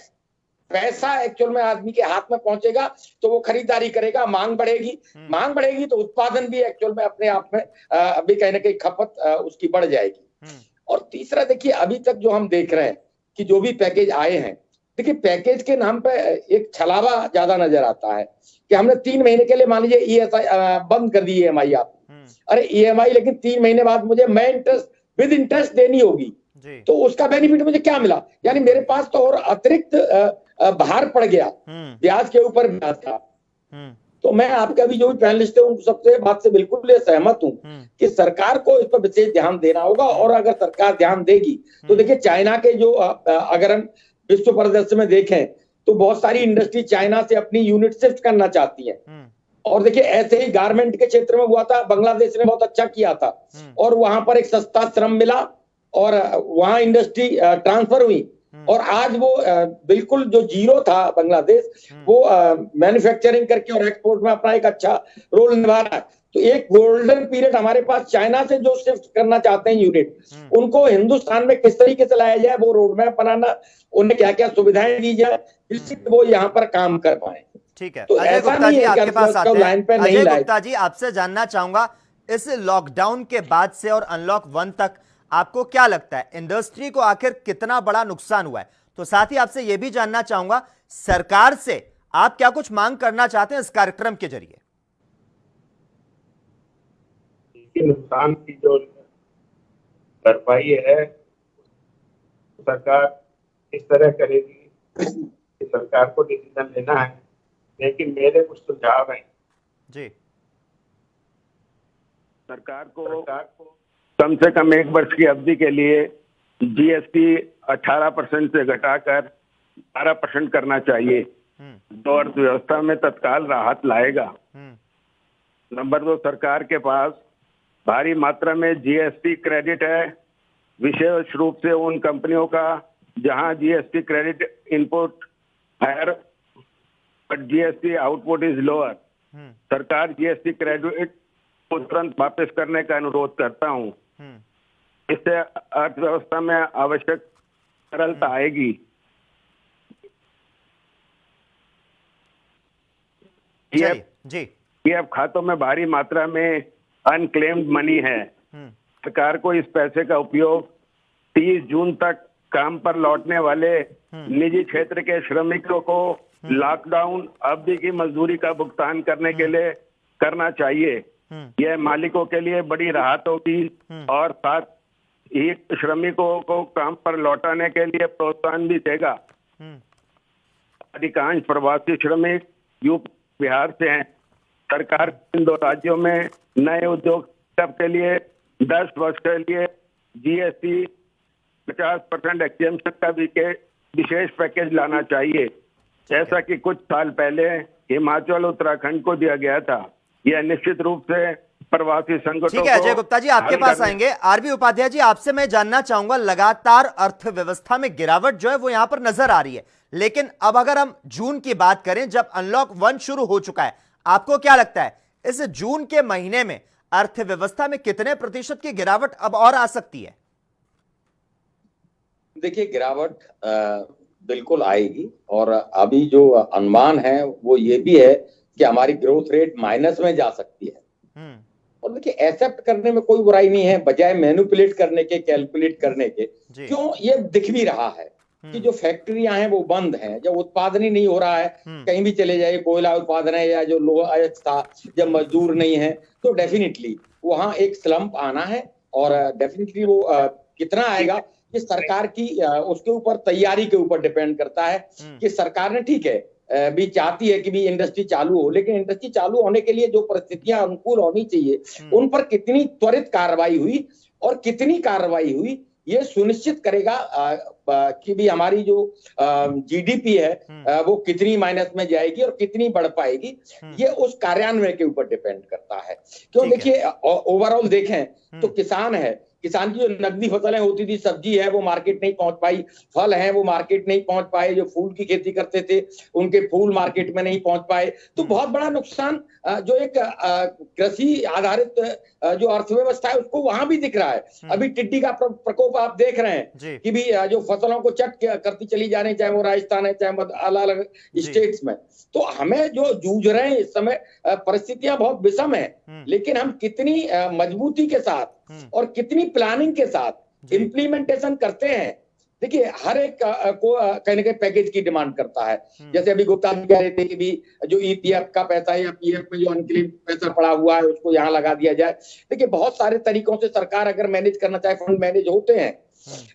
पैसा एक्चुअल में आदमी के हाथ में पहुंचेगा तो वो खरीदारी करेगा, मांग बढ़ेगी तो उत्पादन भी एक्चुअल में अपने आप में अभी कहीं ना कहीं खपत उसकी बढ़ जाएगी। और तीसरा देखिए, अभी तक जो हम देख रहे हैं कि जो भी पैकेज आए हैं, देखिए पैकेज के नाम पे एक छलावा ज्यादा नजर आता है कि हमने 3 महीने के लिए मान लीजिए ESI बंद कर दी, EMI आप, अरे EMI लेकिन 3 महीने बाद मुझे मैं इंटरेस्ट विद इंटरेस्ट देनी होगी, तो उसका बेनिफिट मुझे क्या मिला? यानी मेरे पास तो और अतिरिक्त भार पड़ गया, ब्याज के ऊपर ब्याज का। तो मैं आपका भी जो भी पैनलिस्ट है उन सबसे बात से बिल्कुल सहमत हूं कि सरकार को इस पर विशेष ध्यान देना होगा। और अगर सरकार ध्यान देगी तो देखिए, चाइना के जो अगर हम विश्व परिदृश्य में देखें तो बहुत सारी इंडस्ट्री चाइना से अपनी यूनिट शिफ्ट करना चाहती है। और देखिए, ऐसे ही गारमेंट के क्षेत्र में हुआ था, बांग्लादेश ने बहुत अच्छा किया था और वहां पर एक सस्ता श्रम मिला और वहां इंडस्ट्री ट्रांसफर हुई और आज वो बिल्कुल जो जीरो था बांग्लादेश, वो मैन्युफैक्चरिंग करके और एक्सपोर्ट में अपना एक अच्छा रोल निभा रहा है। तो एक गोल्डन पीरियड हमारे पास चाइना से जो शिफ्ट करना चाहते हैं यूनिट, उनको हिंदुस्तान में किस तरीके से लाया जाए, वो रोड मैप बनाना, उन्हें क्या क्या सुविधाएं दी जाए जिससे वो यहाँ पर काम कर पाए। ठीक है, तो अजय ऐसा गुप्ता नहीं जी है कि आपके पास आते लाइन पे हैं। नहीं अजय लाए। गुप्ता जी, आपसे जानना चाहूंगा, इस लॉकडाउन के बाद से और अनलॉक 1 तक आपको क्या लगता है इंडस्ट्री को आखिर कितना बड़ा नुकसान हुआ है? तो साथ ही आपसे यह भी जानना चाहूंगा, सरकार से आप क्या कुछ मांग करना चाहते हैं इस कार्यक्रम के जरिए? नुकसान की जो भरपाई है सरकार इस तरह करेगी कि सरकार को डिसीजन लेना है लेकिन मेरे कुछ सुझाव हैं। जी। सरकार को कम से कम 1 वर्ष की अवधि के लिए जीएसटी 18% से घटाकर 12% करना चाहिए, जो अर्थव्यवस्था में तत्काल राहत लाएगा। नंबर 2, सरकार के पास भारी मात्रा में जीएसटी क्रेडिट है, विशेष रूप से उन कंपनियों का जहां GST credit input higher but GST output is lower. सरकार जीएसटी क्रेडिट को तुरंत वापस करने का अनुरोध करता हूं। इससे अर्थव्यवस्था में आवश्यक तरलता आएगी। जी। पीएफ खातों में भारी मात्रा में अनक्लेम्ड मनी है। सरकार को इस पैसे का उपयोग 30 जून तक काम पर लौटने वाले निजी क्षेत्र के श्रमिकों को लॉकडाउन अवधि की मजदूरी का भुगतान करने के लिए करना चाहिए। यह मालिकों के लिए बड़ी राहत होगी और साथ ही श्रमिकों को काम पर लौटाने के लिए प्रोत्साहन भी देगा। अधिकांश प्रवासी श्रमिक यूपी बिहार से हैं। सरकार इन 2 राज्यों में नए उद्योग के लिए 10 वर्ष के लिए जीएसटी 50% एक्सेम्पशन का विशेष पैकेज लाना चाहिए, जैसा कि कुछ साल पहले हिमाचल उत्तराखंड को दिया गया था। यह निश्चित रूप से प्रवासी संगठनों ठीक है अजय गुप्ता जी, आपके पास आएंगे। आरबी उपाध्याय जी, आपसे मैं जानना चाहूंगा, लगातार अर्थव्यवस्था में गिरावट जो है वो यहां पर नजर आ रही है, लेकिन अब अगर हम जून की बात करें, जब अनलॉक 1 शुरू हो चुका है, आपको क्या लगता है इस जून के महीने में अर्थव्यवस्था में कितने प्रतिशत की गिरावट अब और आ सकती है? देखिए, गिरावट बिल्कुल आएगी और अभी जो अनुमान है वो ये भी है कि हमारी ग्रोथ रेट माइनस में जा सकती है। और देखिए, एक्सेप्ट करने में कोई बुराई नहीं है, बजाय मैनिपुलेट करने के, कैलकुलेट करने के। क्यों? ये दिख भी रहा है कि जो फैक्ट्रियां हैं वो बंद हैं, जब उत्पादन ही नहीं हो रहा है, कहीं भी चले जाइए, कोयला उत्पादन है या जो लोहा था, जब मजदूर नहीं है, तो डेफिनेटली वहां एक स्लम्प आना है। और डेफिनेटली वो कितना आएगा ये सरकार की उसके ऊपर तैयारी के ऊपर डिपेंड करता है कि सरकार ने, ठीक है, भी चाहती है कि भी इंडस्ट्री चालू हो, लेकिन इंडस्ट्री चालू होने के लिए जो परिस्थितियां अनुकूल होनी चाहिए उन पर कितनी त्वरित कार्रवाई हुई और कितनी कार्रवाई हुई, ये सुनिश्चित करेगा कि भी हमारी जो जीडीपी है वो कितनी माइनस में जाएगी और कितनी बढ़ पाएगी। ये उस कार्यान्वयन के ऊपर डिपेंड करता है। क्यों? देखिए, ओवरऑल देखें तो किसान है, किसान की जो नकदी फसलें होती थी, सब्जी है वो मार्केट नहीं पहुंच पाई, फल है वो मार्केट नहीं पहुंच पाए, जो फूल की खेती करते थे उनके फूल मार्केट में नहीं पहुंच पाए। तो बहुत बड़ा नुकसान जो एक कृषि आधारित जो अर्थव्यवस्था है उसको वहां भी दिख रहा है। अभी टिड्डी का प्रकोप आप देख रहे हैं कि भी जो फसलों को चट करती चली जाने, चाहे वो राजस्थान है चाहे अलग अलग स्टेट्स में। तो हमें जो जूझ रहे हैं इस समय, परिस्थितियां बहुत विषम है, लेकिन हम कितनी मजबूती के साथ और कितनी प्लानिंग के साथ इम्प्लीमेंटेशन करते हैं। देखिए, हर एक को कहीं ना कहीं पैकेज की डिमांड करता है। जैसे अभी गुप्ता जी कह रहे थे कि भी जो ईपीएफ का पैसा है या पीएफ में जो अनक्लेम पैसा पड़ा हुआ है उसको यहाँ लगा दिया जाए। देखिए, बहुत सारे तरीकों से सरकार अगर मैनेज करना चाहे, फंड मैनेज होते हैं।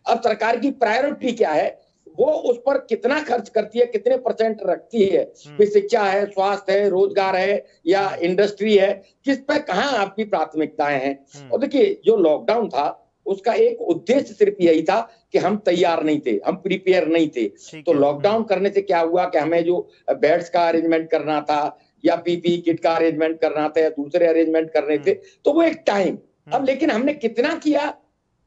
अब सरकार की प्रायोरिटी क्या है, वो उस पर कितना खर्च करती है, कितने % रखती है, शिक्षा है, स्वास्थ्य है, रोजगार है या इंडस्ट्री है, किस पे कहाँ आपकी प्राथमिकताएं हैं। और देखिए, जो लॉकडाउन था उसका एक उद्देश्य सिर्फ यही था कि हम तैयार नहीं थे, हम प्रिपेयर नहीं थे। तो लॉकडाउन करने से क्या हुआ कि हमें जो बेड्स का अरेंजमेंट करना था या पीपी किट का अरेंजमेंट करना था या दूसरे अरेंजमेंट करने थे, तो वो एक टाइम। अब लेकिन हमने कितना किया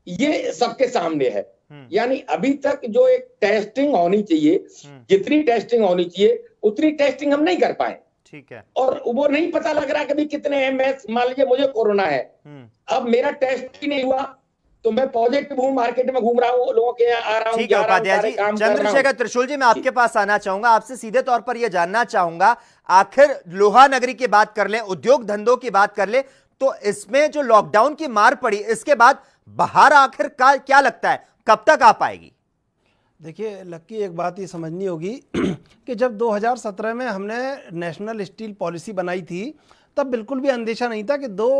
ये सबके सामने है। यानी अभी तक जो एक टेस्टिंग होनी चाहिए, जितनी टेस्टिंग होनी चाहिए उतनी टेस्टिंग हम नहीं कर पाए। ठीक है। और वो नहीं पता लग रहा कभी कितने हैं। मैं मान लीजिए मुझे कोरोना है, अब मेरा टेस्ट ही नहीं हुआ तो मैं पॉजिटिव हूँ, मार्केट में घूम रहा हूँ, लोगों के यहाँ आ रहा हूँ। ठीक है उपाध्याय जी। चंद्रशेखर त्रिशूल जी, मैं आपके पास आना चाहूंगा, आपसे सीधे तौर पर यह जानना चाहूंगा, आखिर लोहा नगरी की बात कर ले, उद्योग धंधों की बात कर ले, तो इसमें जो लॉकडाउन की मार पड़ी, इसके बाद बाहर आखिर क्या लगता है कब तक आ पाएगी? देखिए लक्की, एक बात ये समझनी होगी कि जब 2017 में हमने नेशनल स्टील पॉलिसी बनाई थी, तब बिल्कुल भी अंदेशा नहीं था कि 2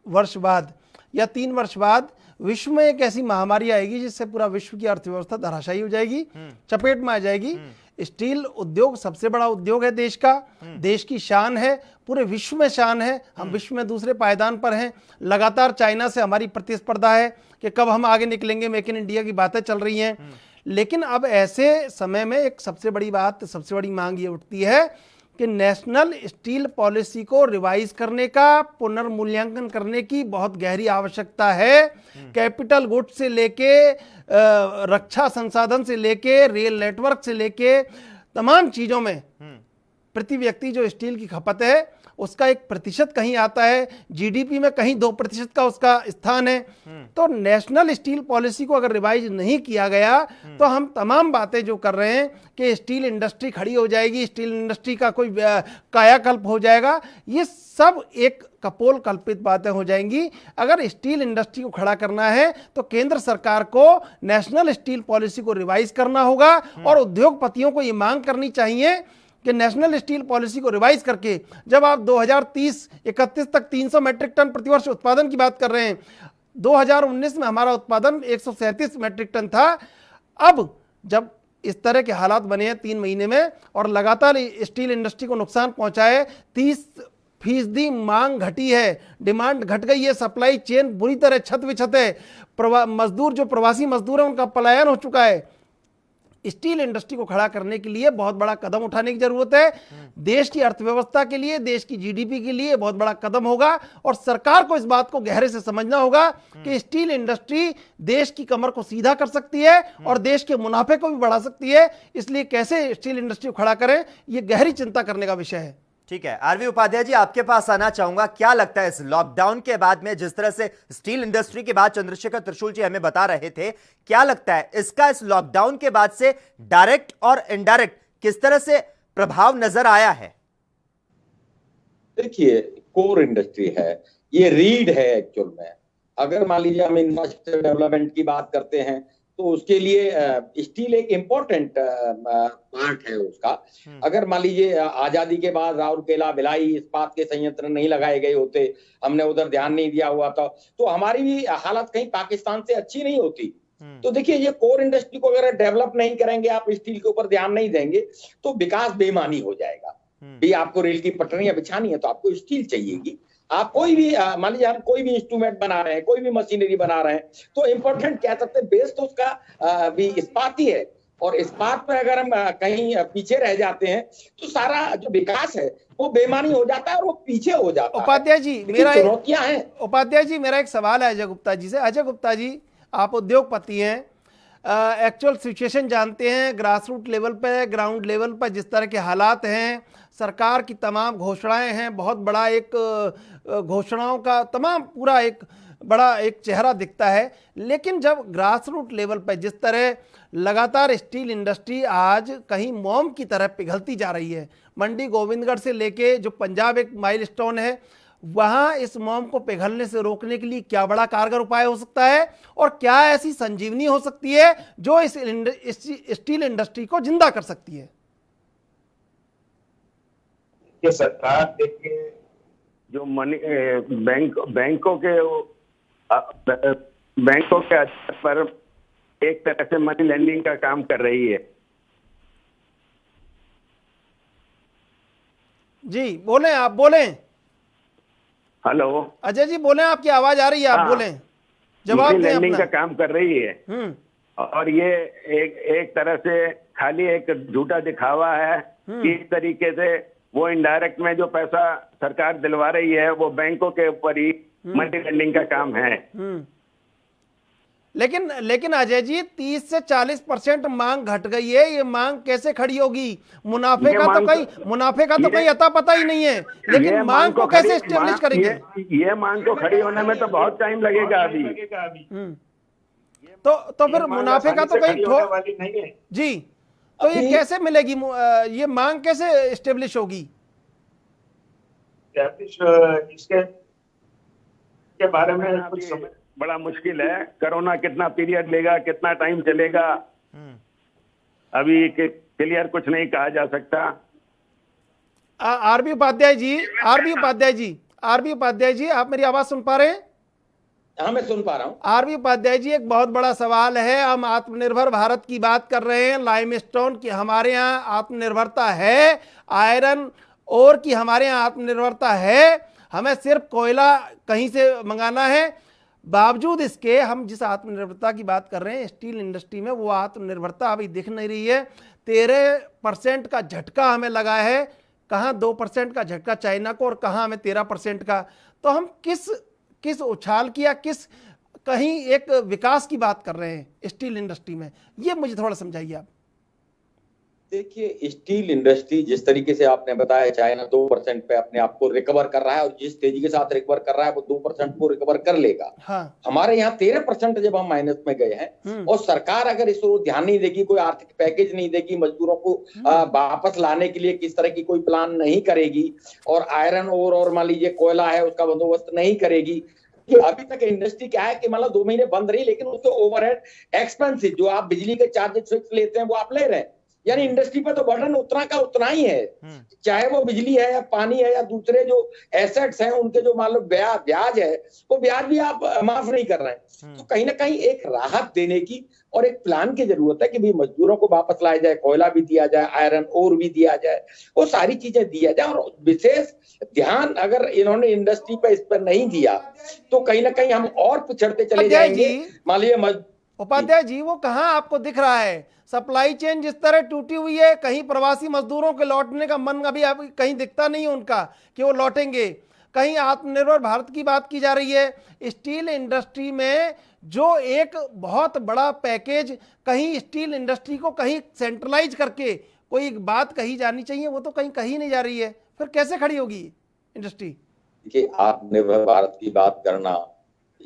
वर्ष बाद या 3 वर्ष बाद विश्व में एक ऐसी महामारी आएगी जिससे पूरा विश्व की अर्थव्यवस्था धराशायी हो जाएगी, चपेट में आ जाएगी। स्टील उद्योग सबसे बड़ा उद्योग है देश का, देश की शान है, पूरे विश्व में शान है। हम विश्व में दूसरे पायदान पर हैं। लगातार चाइना से हमारी प्रतिस्पर्धा है कि कब हम आगे निकलेंगे, मेक इन इंडिया की बातें चल रही हैं। लेकिन अब ऐसे समय में एक सबसे बड़ी बात, सबसे बड़ी मांग ये उठती है कि नेशनल स्टील पॉलिसी को रिवाइज करने का, पुनर्मूल्यांकन करने की बहुत गहरी आवश्यकता है। कैपिटल गुड्स से लेके रक्षा संसाधन से लेके रेल नेटवर्क से लेके तमाम चीजों में प्रति व्यक्ति जो स्टील की खपत है उसका 1% कहीं आता है, जीडीपी में कहीं 2% का उसका स्थान है। तो नेशनल स्टील पॉलिसी को अगर रिवाइज नहीं किया गया तो हम तमाम बातें जो कर रहे हैं कि स्टील इंडस्ट्री खड़ी हो जाएगी, स्टील इंडस्ट्री का कोई कायाकल्प हो जाएगा, ये सब एक कपोल कल्पित बातें हो जाएंगी। अगर स्टील इंडस्ट्री को खड़ा करना है तो केंद्र सरकार को नेशनल स्टील पॉलिसी को रिवाइज करना होगा और उद्योगपतियों को ये मांग करनी चाहिए कि नेशनल स्टील पॉलिसी को रिवाइज करके, जब आप 2030-31 तक 300 मैट्रिक टन प्रतिवर्ष उत्पादन की बात कर रहे हैं, 2019 में हमारा उत्पादन 137 मैट्रिक टन था। अब जब इस तरह के हालात बने हैं 3 महीने में और लगातार स्टील इंडस्ट्री को नुकसान पहुंचा है, 30% मांग घटी है, डिमांड घट गई है, सप्लाई चेन बुरी तरह छत विछत है, मजदूर जो प्रवासी मजदूर है उनका पलायन हो चुका है। स्टील इंडस्ट्री को खड़ा करने के लिए बहुत बड़ा कदम उठाने की जरूरत है। देश की अर्थव्यवस्था के लिए, देश की जीडीपी के लिए बहुत बड़ा कदम होगा और सरकार को इस बात को गहरे से समझना होगा कि स्टील इंडस्ट्री देश की कमर को सीधा कर सकती है और देश के मुनाफे को भी बढ़ा सकती है। इसलिए कैसे स्टील इंडस्ट्री को खड़ा करें, यह गहरी चिंता करने का विषय है। ठीक है, आरवी उपाध्याय जी आपके पास आना चाहूंगा। क्या लगता है इस लॉकडाउन के बाद में, जिस तरह से स्टील इंडस्ट्री की बात चंद्रशेखर त्रिशूल जी हमें बता रहे थे, क्या लगता है इसका इस लॉकडाउन के बाद से डायरेक्ट और इनडायरेक्ट किस तरह से प्रभाव नजर आया है? देखिए, कोर इंडस्ट्री है, ये रीढ़ है एक्चुअल में। अगर मान लीजिए हम इंफ्रास्ट्रक्चर डेवलपमेंट की बात करते हैं तो उसके लिए स्टील एक इम्पोर्टेंट पार्ट है उसका। अगर मान लीजिए आजादी के बाद राउरकेला, भिलाई इस्पात के संयंत्र नहीं लगाए गए होते, हमने उधर ध्यान नहीं दिया हुआ था, तो हमारी भी हालत कहीं पाकिस्तान से अच्छी नहीं होती। तो देखिए, ये कोर इंडस्ट्री को अगर डेवलप नहीं करेंगे, आप स्टील के ऊपर ध्यान नहीं देंगे तो विकास बेईमानी हो जाएगा। भी आपको रेल की पटरियां बिछानी है तो आपको स्टील चाहिएगी। आप कोई भी मान लीजिए हम कोई भी इंस्ट्रूमेंट बना रहे हैं, कोई भी मशीनरी बना रहे हैं, तो इम्पोर्टेंट कह सकते हैं बेस तो उसका भी इस्पात ही है। और इस्पात पे अगर हम कहीं पीछे रह जाते हैं तो सारा जो विकास है वो बेईमानी हो जाता है और वो पीछे हो जाता है। उपाध्याय जी, मेरा चुनौतियां हैं। उपाध्याय जी, मेरा एक सवाल है अजय गुप्ता जी से। अजय गुप्ता जी, आप उद्योगपति हैं, एक्चुअल सिचुएशन जानते हैं, ग्रास रूट लेवल पे, ग्राउंड लेवल पर जिस तरह के हालात हैं, सरकार की तमाम घोषणाएं हैं, बहुत बड़ा एक घोषणाओं का तमाम पूरा एक बड़ा एक चेहरा दिखता है। लेकिन जब ग्रास रूट लेवल पर जिस तरह लगातार स्टील इंडस्ट्री आज कहीं मोम की तरह पिघलती जा रही है, मंडी गोविंदगढ़ से लेके जो पंजाब एक माइलस्टोन है, वहां इस मोम को पिघलने से रोकने के लिए क्या बड़ा कारगर उपाय हो सकता है और क्या ऐसी संजीवनी हो सकती है जो इस स्टील इंडस्ट्री को जिंदा कर सकती है? कि सरकार देखिए, जो मनी बैंकों के आधार पर एक तरह से मनी लेंडिंग का काम कर रही है। जी बोलें, आप बोलें। हेलो अजय जी बोलें, आपकी आवाज आ रही है, आप बोलें, जवाब दें लेंडिंग अपना। का काम कर रही है और ये एक तरह से खाली एक झूठा दिखावा है कि इस तरीके से वो इनडायरेक्ट में जो पैसा सरकार दिलवा रही है वो बैंकों के ऊपर ही मनी लेंडिंग का काम है। लेकिन अजय जी 30 से 40% मांग घट गई है, ये मांग कैसे खड़ी होगी? मुनाफे का तो कोई अता पता ही नहीं है, लेकिन मांग को कैसे एस्टेब्लिश करेंगे? ये मांग को खड़ी होने में तो बहुत टाइम लगेगा अभी। तो फिर मुनाफे का तो कहीं जी, तो ये कैसे मिलेगी? ये मांग कैसे एस्टेब्लिश होगी? इसके बारे में कुछ समझ बड़ा मुश्किल है। कोरोना कितना पीरियड लेगा, कितना टाइम चलेगा, अभी क्लियर कुछ नहीं कहा जा सकता। आरबी उपाध्याय जी, आप मेरी आवाज सुन पा रहे हैं? हाँ, मैं सुन पा रहा हूँ। आरबी उपाध्याय जी, एक बहुत बड़ा सवाल है। हम आत्मनिर्भर भारत की बात कर रहे हैं, लाइमस्टोन की हमारे यहाँ आत्मनिर्भरता है, आयरन ओर की हमारे यहाँ आत्मनिर्भरता है, हमें सिर्फ कोयला कहीं से मंगाना है। बावजूद इसके हम जिस आत्मनिर्भरता की बात कर रहे हैं स्टील इंडस्ट्री में, वो आत्मनिर्भरता अभी दिख नहीं रही है। 13% का झटका हमें लगा है, कहाँ 2% का झटका चाइना को और कहाँ हमें 13% का। तो हम किस उछाल की या किस कहीं एक विकास की बात कर रहे हैं स्टील इंडस्ट्री में, ये मुझे थोड़ा समझाइए आप। देखिए, स्टील इंडस्ट्री जिस तरीके से आपने बताया, चाइना 2% पे अपने आप को रिकवर कर रहा है और जिस तेजी के साथ रिकवर कर रहा है वो 2% को रिकवर कर लेगा। हाँ। हमारे यहाँ 13% जब हम माइनस में गए हैं और सरकार अगर इस ओर ध्यान नहीं देगी, कोई आर्थिक पैकेज नहीं देगी, मजदूरों को वापस लाने के लिए किस तरह की कोई प्लान नहीं करेगी और आयरन ओर और मान लीजिए कोयला है उसका बंदोबस्त नहीं करेगी। अभी तक इंडस्ट्री क्या है कि मतलब 2 महीने बंद रही, लेकिन उसके ओवरहेड एक्सपेंसिव जो आप बिजली के चार्जेस फिक्स लेते हैं वो आप ले रहे हैं। यानी इंडस्ट्री पर तो बर्डन उतना का उतना ही है, चाहे वो बिजली है या पानी है या दूसरे जो एसेट्स हैं उनके जो मान लो ब्याज है, वो ब्याज भी आप माफ नहीं कर रहे हैं। तो कहीं ना कहीं एक राहत देने की और एक प्लान की जरूरत है कि भाई मजदूरों को वापस लाया जाए, कोयला भी दिया जाए, आयरन ओर भी दिया जाए, वो सारी चीजें दिया जाए। और विशेष ध्यान अगर इन्होंने इंडस्ट्री पर इस पर नहीं दिया तो कहीं ना कहीं हम और पिछड़ते चले जाएंगे। मान लीजिए उपाध्याय जी, वो कहाँ आपको दिख रहा है? सप्लाई चेन जिस तरह टूटी हुई है, कहीं प्रवासी मजदूरों के लौटने का मन अभी कहीं दिखता नहीं है उनका कि वो लौटेंगे। कहीं आत्मनिर्भर भारत की बात की जा रही है। स्टील इंडस्ट्री में जो एक बहुत बड़ा पैकेज, कहीं स्टील इंडस्ट्री को कहीं सेंट्रलाइज करके कोई बात कही जानी चाहिए, वो तो कहीं कही नहीं जा रही है। फिर कैसे खड़ी होगी इंडस्ट्री? देखिए, आत्मनिर्भर भारत की बात करना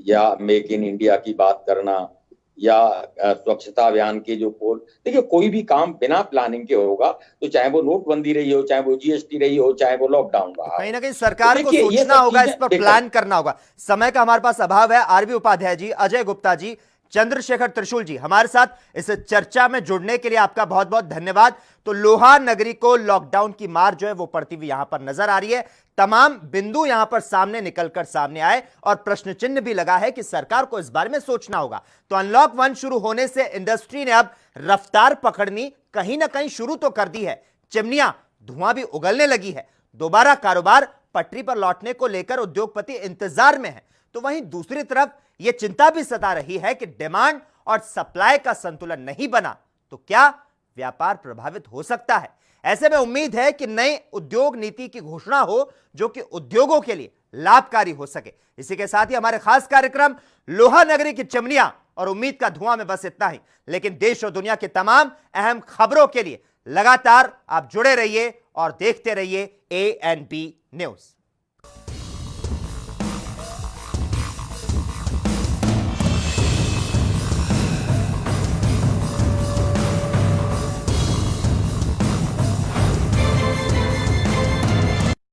या मेक इन इंडिया की बात करना या स्वच्छता अभियान के जो पोल, देखिए कोई भी काम बिना प्लानिंग के होगा, तो चाहे वो नोटबंदी रही हो, चाहे वो जीएसटी रही हो, चाहे वो लॉकडाउन रहा, कहीं ना कहीं सरकार को सोचना होगा, इस पर प्लान करना होगा। समय का हमारे पास अभाव है। आरबी उपाध्याय जी, अजय गुप्ता जी, चंद्रशेखर त्रिशूल जी, हमारे साथ इस चर्चा में जुड़ने के लिए आपका बहुत बहुत धन्यवाद। तो लोहा नगरी को लॉकडाउन की मार जो है वो पड़ती हुई यहां पर नजर आ रही है। तमाम बिंदु यहां पर सामने निकलकर सामने आए और प्रश्न चिन्ह भी लगा है कि सरकार को इस बारे में सोचना होगा। तो अनलॉक 1 शुरू होने से इंडस्ट्री ने अब रफ्तार पकड़नी कहीं ना कहीं शुरू तो कर दी है, चिमनियां, धुआं भी उगलने लगी है। दोबारा कारोबार पटरी पर लौटने को लेकर उद्योगपति इंतजार में है। तो वहीं दूसरी तरफ यह चिंता भी सता रही है कि डिमांड और सप्लाई का संतुलन नहीं बना तो क्या व्यापार प्रभावित हो सकता है। ऐसे में उम्मीद है कि नई उद्योग नीति की घोषणा हो जो कि उद्योगों के लिए लाभकारी हो सके। इसी के साथ ही हमारे खास कार्यक्रम लोहा नगरी की चिमनियां और उम्मीद का धुआं में बस इतना ही। लेकिन देश और दुनिया की तमाम अहम खबरों के लिए लगातार आप जुड़े रहिए और देखते रहिए ANB न्यूज।